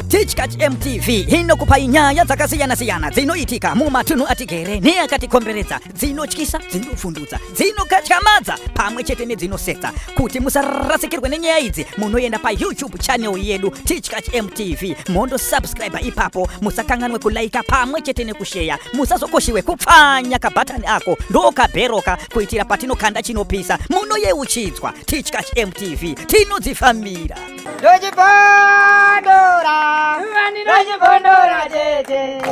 Teachcatch MTV inokupa nyaya dzakasiyana-siyana dzinoitika mumatunhu atigere neakatikomberedza, dzinotyisa, dzinofundutsa, dzinokatyamadza pamwe chete nedzinosetsa. Kuti musarasikirwe nenyaya idzi, munoenda pa YouTube channel yedu Teachcatch MTV, mondo subscribe ipapo, musakanganwe kulaika pamwe chete nekushare, musazokoshiwe kupfanya kabhatani ako ndokabheroka kuitira patinokanda chinopisa munoyeuchidzwa. Teachcatch MTV tinodzifamira. Dojipondora, tete.